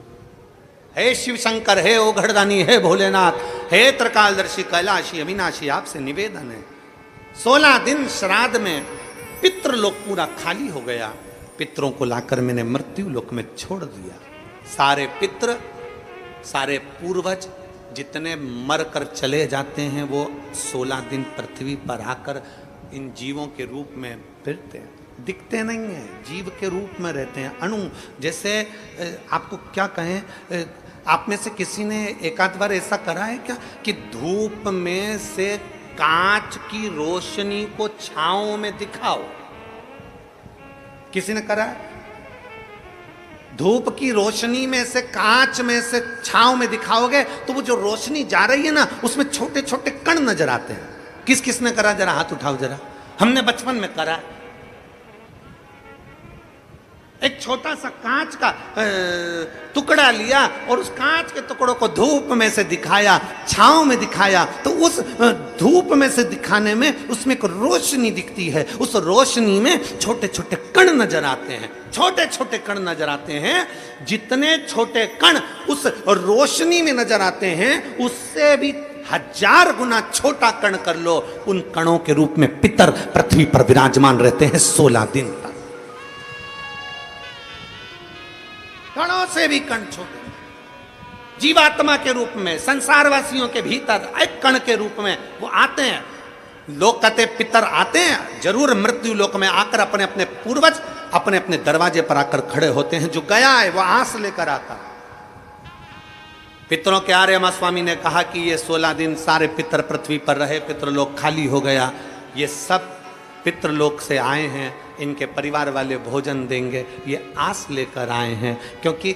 हे शिव शंकर, हे ओघड़दानी, हे भोलेनाथ, हे त्रिकालदर्शी कैलाशी अविनाशी, आपसे निवेदन है, 16 दिन श्राद्ध में पितृलोक पूरा खाली हो गया। पितरों को लाकर मैंने मृत्यु लोक में छोड़ दिया। सारे पितृ, सारे पूर्वज जितने मर कर चले जाते हैं, वो 16 दिन पृथ्वी पर आकर इन जीवों के रूप में फिरते हैं। दिखते नहीं हैं, जीव के रूप में रहते हैं, अणु जैसे। आपको क्या कहें, आप में से किसी ने एक आध बार ऐसा करा है क्या कि धूप में से कांच की रोशनी को छांव में दिखाओ? किसी ने करा है? धूप की रोशनी में से, कांच में से छांव में दिखाओगे तो वो जो रोशनी जा रही है ना, उसमें छोटे छोटे कण नजर आते हैं। किस किस ने करा? जरा हाथ उठाओ जरा। हमने बचपन में करा। एक छोटा सा कांच का टुकड़ा लिया और उस कांच के टुकड़ों को धूप में से दिखाया, छांव में दिखाया, तो उस धूप में से दिखाने में उसमें एक रोशनी दिखती है। उस रोशनी में छोटे छोटे कण नजर आते हैं, छोटे छोटे कण नजर आते हैं। जितने छोटे कण उस रोशनी में नजर आते हैं, उससे भी 1000 गुना छोटा कण कर लो, उन कणों के रूप में पितर पृथ्वी पर विराजमान रहते हैं 16 दिन तक। कणों से भी कण छोटे, जीवात्मा के रूप में, संसारवासियों के भीतर एक कण के रूप में वो आते हैं। लोग कहते पितर आते हैं जरूर, मृत्यु लोक में आकर अपने अपने पूर्वज अपने अपने दरवाजे पर आकर खड़े होते हैं। जो गया है वो आस लेकर आता। पितरों के आर्यमा स्वामी ने कहा कि ये 16 दिन सारे पितर पृथ्वी पर रहे, पितृलोक खाली हो गया। ये सब पितृलोक से आए हैं, इनके परिवार वाले भोजन देंगे, ये आस लेकर आए हैं। क्योंकि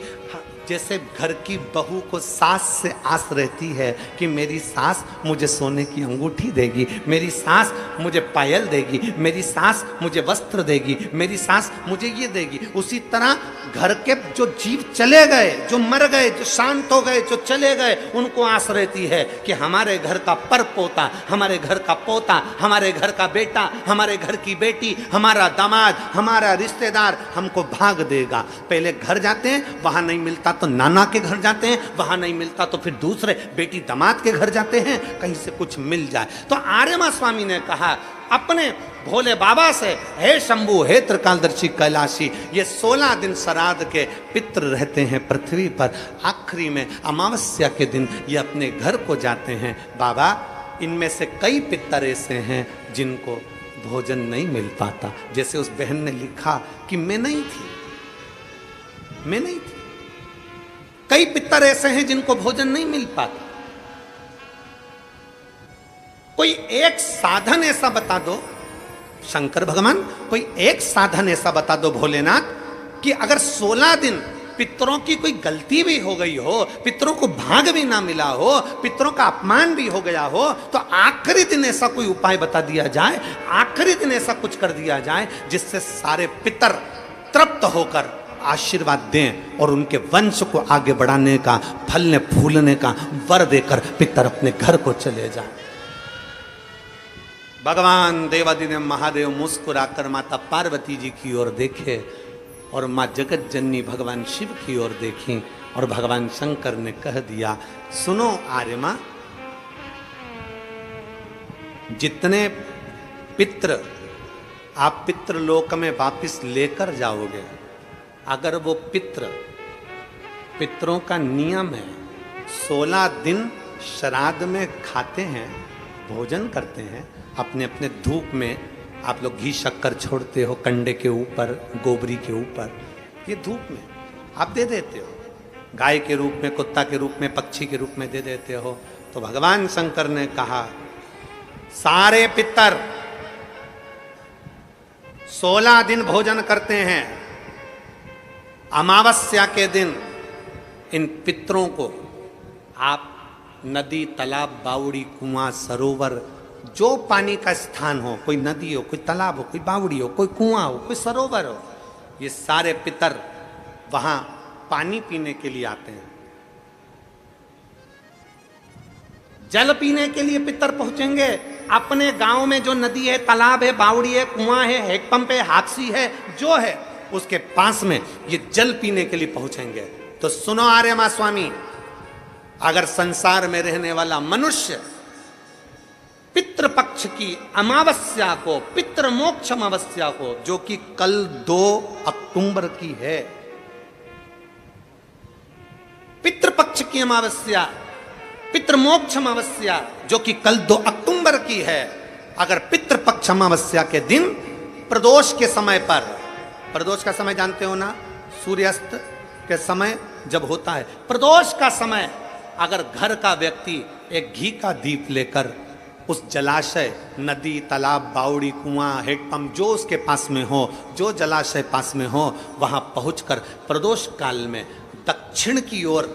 जैसे घर की बहू को सास से आस रहती है कि मेरी सास मुझे सोने की अंगूठी देगी, मेरी सास मुझे पायल देगी, मेरी सास मुझे वस्त्र देगी, मेरी सास मुझे ये देगी, उसी तरह घर के जो जीव चले गए, जो मर गए, जो शांत हो गए, जो चले गए, उनको आस रहती है कि हमारे घर का पर पोता, हमारे घर का पोता, हमारे घर का बेटा, हमारे घर की बेटी, हमारा दामाद, हमारा रिश्तेदार हमको भाग देगा। पहले घर जाते हैं, वहां नहीं मिलता तो नाना के घर जाते हैं, वहां नहीं मिलता तो फिर दूसरे बेटी दामाद के घर जाते हैं, कहीं से कुछ मिल जाए। तो आर्यमा स्वामी ने कहा अपने भोले बाबा से, हे शंभु, हे त्रिकालदर्शी कैलाशी, ये 16 दिन श्राद्ध के पितृ रहते हैं पृथ्वी पर। आखिरी में अमावस्या के दिन ये अपने घर को जाते हैं। बाबा, इनमें से कई पितर ऐसे हैं जिनको भोजन नहीं मिल पाता। जैसे उस बहन ने लिखा कि मैं नहीं थी। कई पितर ऐसे हैं जिनको भोजन नहीं मिल पाता। कोई एक साधन ऐसा बता दो शंकर भगवान, कोई एक साधन ऐसा बता दो भोलेनाथ कि अगर 16 दिन पितरों की कोई गलती भी हो गई हो, पितरों को भाग भी ना मिला हो, पितरों का अपमान भी हो गया हो, तो आखिरी दिन ऐसा कोई उपाय बता दिया जाए, आखिरी दिन ऐसा कुछ कर दिया जाए जिससे सारे पितर तृप्त होकर आशीर्वाद दें और उनके वंश को आगे बढ़ाने का, फलने फूलने का वर देकर पितर अपने घर को चले जाएं। भगवान देवादिदेव महादेव मुस्कुराकर माता पार्वती जी की ओर देखे और माँ जगत जननी भगवान शिव की ओर देखी और भगवान शंकर ने कह दिया, सुनो आर्यमा, जितने पितृ आप पितृलोक में वापिस लेकर जाओगे, अगर वो पितरों का नियम है 16 दिन श्राद्ध में खाते हैं, भोजन करते हैं, अपने अपने धूप में आप लोग घी शक्कर छोड़ते हो, कंडे के ऊपर, गोबरी के ऊपर, ये धूप में आप दे देते हो, गाय के रूप में, कुत्ता के रूप में, पक्षी के रूप में दे देते हो। तो भगवान शंकर ने कहा, सारे पितर 16 दिन भोजन करते हैं, अमावस्या के दिन इन पितरों को आप नदी, तालाब, बावड़ी, कुआं, सरोवर, जो पानी का स्थान हो, कोई नदी हो, कोई तालाब हो, कोई बावड़ी हो, कोई कुआं हो, कोई सरोवर हो, ये सारे पितर वहां पानी पीने के लिए आते हैं। जल पीने के लिए पितर पहुंचेंगे। अपने गांव में जो नदी है, तालाब है, बावड़ी है, कुआं है, हैंडपंप है, हादसी है, जो है उसके पास में ये जल पीने के लिए पहुंचेंगे। तो सुनो आर्यमा स्वामी, अगर संसार में रहने वाला मनुष्य पितृपक्ष की अमावस्या को, पितृमोक्ष अमावस्या को, जो कि कल 2 अक्टूबर की है, पितृपक्ष की अमावस्या, पितृमोक्ष अमावस्या जो कि कल 2 अक्टूबर की है, अगर पितृपक्ष अमावस्या के दिन प्रदोष के समय पर, प्रदोष का समय जानते हो ना, सूर्यास्त के समय जब होता है प्रदोष का समय, अगर घर का व्यक्ति एक घी का दीप लेकर उस जलाशय, नदी, तालाब, बावड़ी, कुआं, हैंडपंप जो उसके पास में हो, जो जलाशय पास में हो, वहां पहुंचकर प्रदोष काल में दक्षिण की ओर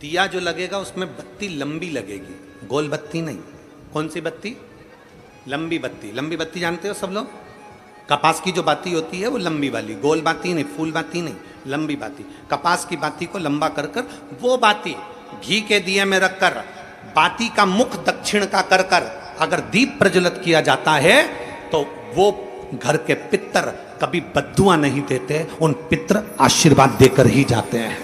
दिया जो लगेगा उसमें बत्ती लंबी लगेगी, गोल बत्ती नहीं। कौन सी बत्ती? लंबी बत्ती। लंबी बत्ती जानते हो सब लोग? कपास की जो बाती होती है वो लंबी वाली, गोल बाती नहीं, फूल बाती नहीं, लंबी बाती। कपास की बाती को लंबा कर कर वो बाती घी के दिए में रखकर, बाती का मुख दक्षिण का कर कर अगर दीप प्रज्वलित किया जाता है तो वो घर के पितर कभी बद्दुआ नहीं देते, उन पितर आशीर्वाद देकर ही जाते हैं।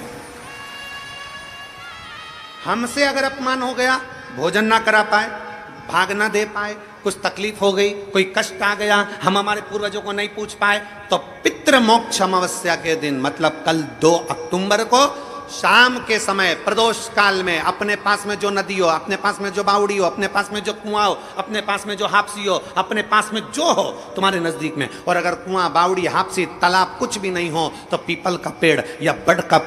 हमसे अगर अपमान हो गया, भोजन ना करा पाए, भाग ना दे पाए, कुछ तकलीफ हो गई, कोई कष्ट आ गया, हम हमारे पूर्वजों को नहीं पूछ पाए, तो पितृ मोक्ष अमावस्या के दिन मतलब कल 2 अक्टूबर को शाम के समय प्रदोष काल में अपने पास में जो नदी हो, अपने पास में जो बावड़ी हो, अपने पास में जो कुआं हो, अपने पास में जो हापसी हो, अपने पास में जो हो तुम्हारे नजदीक में, और अगर कुआं, बावड़ी, हापसी, तालाब कुछ भी नहीं हो तो पीपल का पेड़ या बड़ का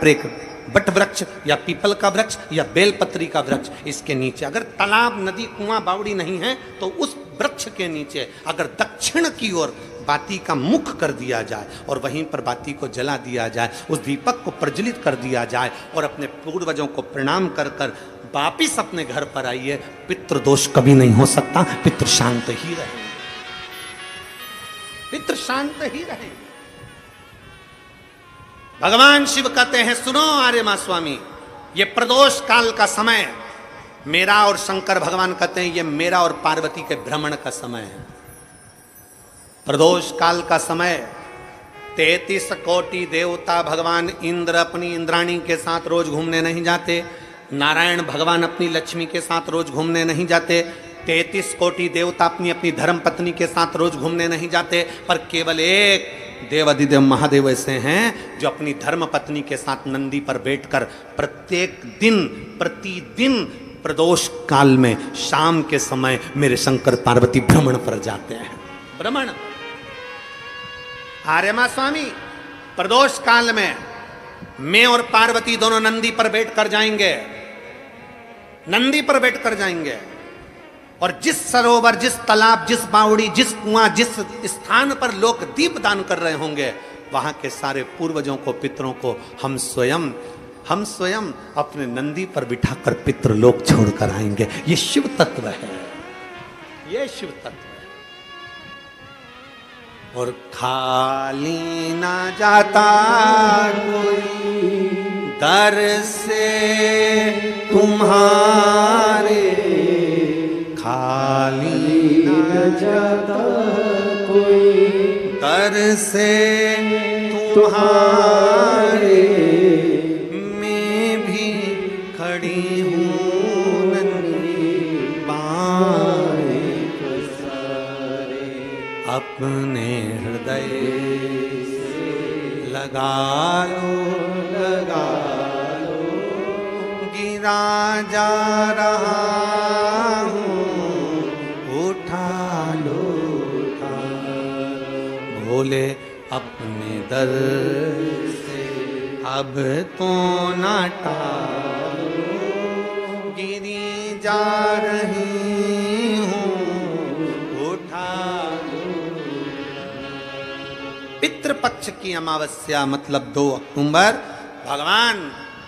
बट वृक्ष या पीपल का वृक्ष या बेलपत्री का वृक्ष, इसके नीचे, अगर तालाब, नदी, कुआं, बावड़ी नहीं है तो उस वृक्ष के नीचे अगर दक्षिण की ओर बाती का मुख कर दिया जाए और वहीं पर बाती को जला दिया जाए, उस दीपक को प्रज्वलित कर दिया जाए और अपने पूर्वजों को प्रणाम कर कर वापिस अपने घर पर आइए, पितृदोष कभी नहीं हो सकता, पितृ शांत ही रहे, पितृ शांत ही रहे। भगवान शिव कहते हैं, सुनो आर्यमा स्वामी, ये प्रदोष काल का समय मेरा, और शंकर भगवान कहते हैं ये मेरा और पार्वती के भ्रमण का समय है। प्रदोष काल का समय 33 कोटि देवता, भगवान इंद्र अपनी इंद्राणी के साथ रोज घूमने नहीं जाते, नारायण भगवान अपनी लक्ष्मी के साथ रोज घूमने नहीं जाते, 33 कोटि देवता अपनी अपनी धर्म पत्नी के साथ रोज घूमने नहीं जाते, पर केवल एक देवादिदेव महादेव ऐसे हैं जो अपनी धर्म पत्नी के साथ नंदी पर बैठकर प्रत्येक दिन, प्रतिदिन प्रदोष काल में शाम के समय मेरे शंकर पार्वती भ्रमण पर जाते हैं। भ्रमण। आर्यमा स्वामी, प्रदोष काल में मैं और पार्वती दोनों नंदी पर बैठकर जाएंगे, नंदी पर बैठकर जाएंगे, और जिस सरोवर, जिस तालाब, जिस बावड़ी, जिस कुआं, जिस स्थान पर लोग दीप दान कर रहे होंगे, वहां के सारे पूर्वजों को, पितरों को हम स्वयं अपने नंदी पर बिठाकर पितृलोक छोड़कर आएंगे। ये शिव तत्व है, ये शिव तत्व है। और खाली ना जाता कोई दर से तुम्हारे, खाली न जाता कोई दर से तुम्हारे मैं भी खड़ी हूँ नन्ही बाहें पसारे अपने हृदय लगा लो गिरा जा रहा हूँ उठा लो भोले अपने दर से अब तो ना टालो गिरी जा रही हूँ उठा लो। पितृपक्ष की अमावस्या मतलब 2 अक्टूबर भगवान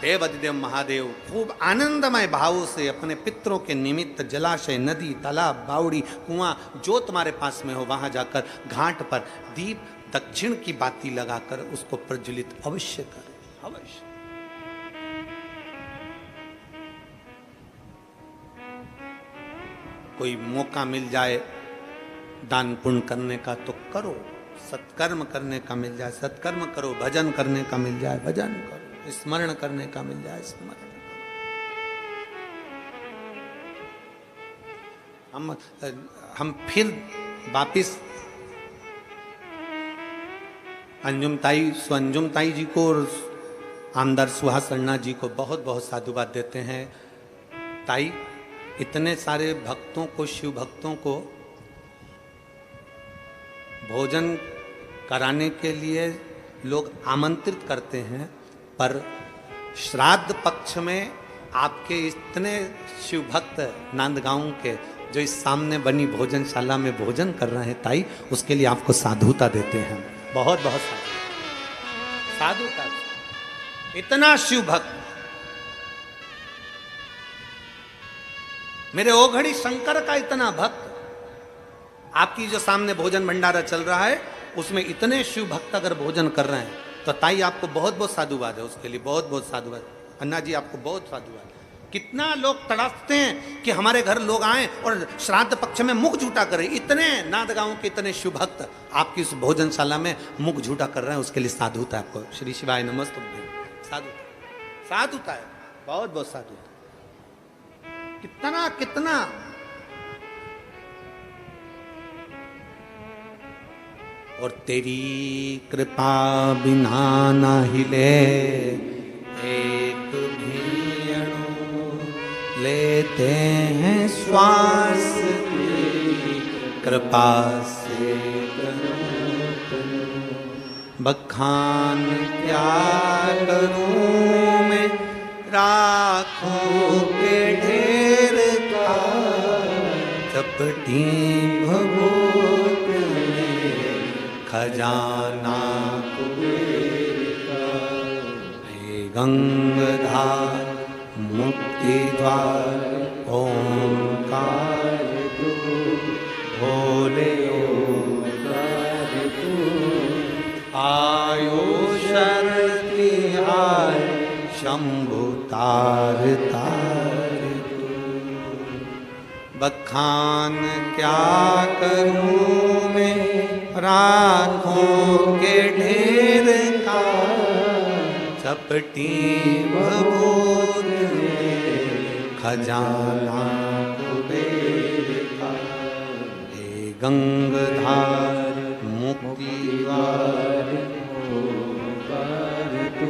देवाधिदेव महादेव खूब आनंदमय भावों से अपने पितरों के निमित्त जलाशय नदी तालाब बावड़ी कुआं जो तुम्हारे पास में हो वहां जाकर घाट पर दीप दक्षिण की बाती लगाकर उसको प्रज्वलित अवश्य करें अवश्य। कोई मौका मिल जाए दान पुण्य करने का तो करो, सत्कर्म करने का मिल जाए सत्कर्म करो, भजन करने का मिल जाए भजन करो, स्मरण करने का मिल जाए स्मरण। हम फिर वापिस अंजुम ताई जी को और आमदार सुहास अन्ना जी को बहुत बहुत साधुवाद देते हैं। ताई इतने सारे भक्तों को शिव भक्तों को भोजन कराने के लिए लोग आमंत्रित करते हैं, पर श्राद्ध पक्ष में आपके इतने शिव भक्त नांदगांव के जो इस सामने बनी भोजनशाला में भोजन कर रहे हैं ताई, उसके लिए आपको साधुता देते हैं। बहुत बहुत साधुता। इतना शिव भक्त मेरे ओघड़ी शंकर का इतना भक्त, आपकी जो सामने भोजन भंडारा चल रहा है उसमें इतने शिव भक्त अगर भोजन कर रहे हैं तो ताई आपको बहुत बहुत साधुवाद है, उसके लिए बहुत बहुत साधुवाद। अन्ना जी आपको बहुत साधुवाद। कितना लोग तड़पते हैं कि हमारे घर लोग आए और श्राद्ध पक्ष में मुख झूठा करें, इतने नांदगांव के इतने शिव भक्त आपकी उस भोजनशाला में मुख झूठा कर रहे हैं, उसके लिए साधुता है आपको। श्री शिवाय नमस्ते। साधुता साधुता है, बहुत बहुत साधुता। कितना कितना और तेरी कृपा बिना ना हिले एक भी अणु, लेते हैं श्वास तेरी कृपा से बखान क्या करूं मैं राखों के ढेर का, चपटी भभूत में खजाना कुबेर का, हे गंगाधार मुक्ति द्वार ओंकार तू, भोले ओंकार तू, आयो शरति हार शंभु तार तार तू, बखान क्या करूं मैं राखों के ढेर का, चपटी भभूत में खजाना कुबेर का, हे गंगाधार मुक्ति द्वार ओंकार तू,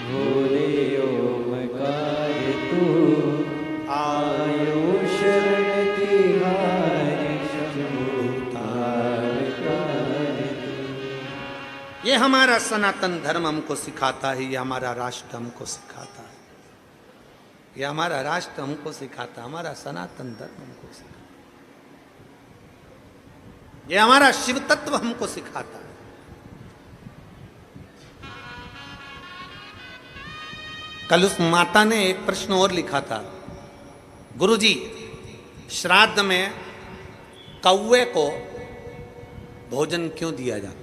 भोले ओंकार तू, आयो शरण तिहारी शंभु तार तार तू। ये हमारा सनातन धर्म हमको सिखाता है, ये हमारा राष्ट्र हमको सिखाता है, ये हमारा राष्ट्र हमको सिखाता है, हमारा सनातन धर्म हमको सिखाता है, ये हमारा शिव तत्व हमको सिखाता है। कल उस माता ने एक प्रश्न और लिखा था, गुरुजी श्राद्ध में कौवे को भोजन क्यों दिया जाता है?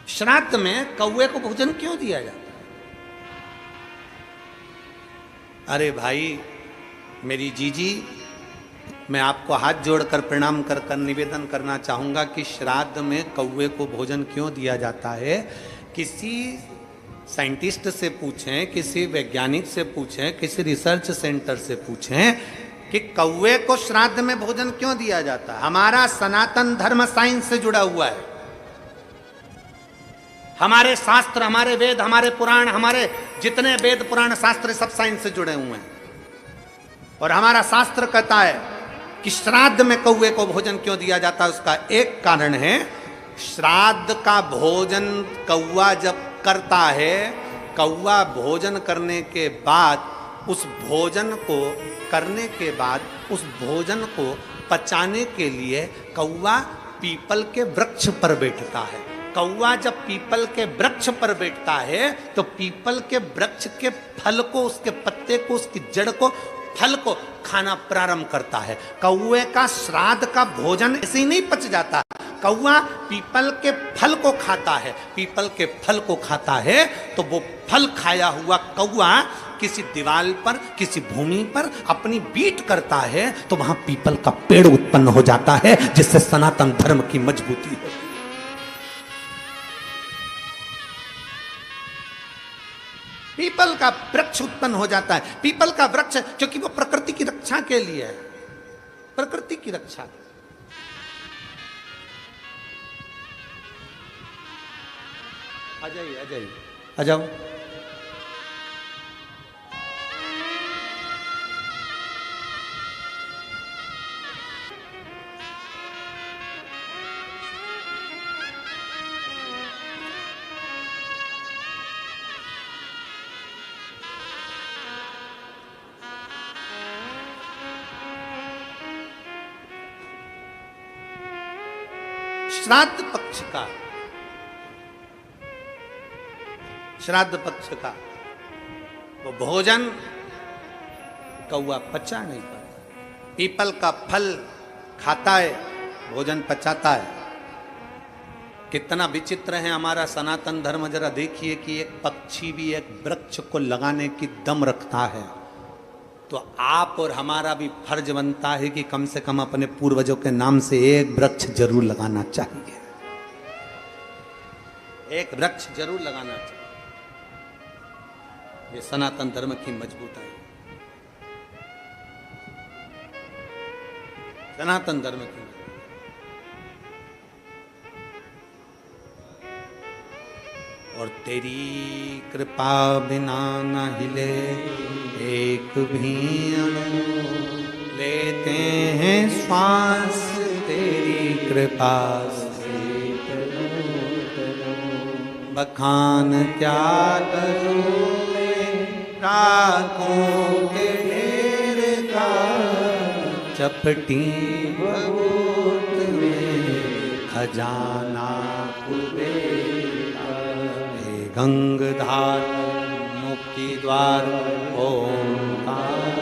श्राद्ध में कौवे को भोजन क्यों दिया जाता है? अरे भाई, मेरी जीजी, मैं आपको हाथ जोड़कर प्रणाम कर कर निवेदन करना चाहूँगा कि श्राद्ध में कौवे को भोजन क्यों दिया जाता है। किसी साइंटिस्ट से पूछें, किसी वैज्ञानिक से पूछें, किसी रिसर्च सेंटर से पूछें कि कौवे को श्राद्ध में भोजन क्यों दिया जाता है। हमारा सनातन धर्म साइंस से जुड़ा हुआ है। हमारे शास्त्र, हमारे वेद, हमारे पुराण, हमारे जितने वेद पुराण शास्त्र सब साइंस से जुड़े हुए हैं। और हमारा शास्त्र कहता है कि श्राद्ध में कौवे को भोजन क्यों दिया जाता है। उसका एक कारण है, श्राद्ध का भोजन कौवा जब करता है, कौवा भोजन करने के बाद उस भोजन को करने के बाद उस भोजन को पचाने के लिए कौवा पीपल के वृक्ष पर बैठता है। कौवा जब पीपल के वृक्ष पर बैठता है तो पीपल के वृक्ष के फल को, उसके पत्ते को, उसकी जड़ को, फल को खाना प्रारंभ करता है। कौवे का श्राद्ध का भोजन ऐसे ही नहीं पच जाता। कौवा पीपल के फल को खाता है। पीपल के फल को खाता है तो वो फल खाया हुआ कौवा किसी दीवार पर, किसी भूमि पर अपनी बीट करता है तो वहां पीपल का पेड़ उत्पन्न हो जाता है, जिससे सनातन धर्म की मजबूती होती है। पीपल का वृक्ष उत्पन्न हो जाता है। पीपल का वृक्ष क्योंकि वो प्रकृति की रक्षा के लिए है, प्रकृति की रक्षा। आ जाइए, आ जाइए, आ जाओ। श्राद्ध पक्ष का, श्राद्ध पक्ष का वो भोजन कौवा पचा नहीं पाता। पीपल का फल खाता है, भोजन पचाता है। कितना विचित्र है हमारा सनातन धर्म। जरा देखिए कि एक पक्षी भी एक वृक्ष को लगाने की दम रखता है, तो आप और हमारा भी फर्ज बनता है कि कम से कम अपने पूर्वजों के नाम से एक वृक्ष जरूर लगाना चाहिए। एक वृक्ष जरूर लगाना चाहिए। ये सनातन धर्म की मजबूताई, सनातन धर्म की। और तेरी कृपा बिना न हिले एक भी अणु, लेते हैं श्वास तेरी कृपा से। बखान क्या करूं मैं रातों के ढेर का, चपटी बबूत में खजाना कुबेर का। हे गंगधार मुक्ति द्वार ओंकार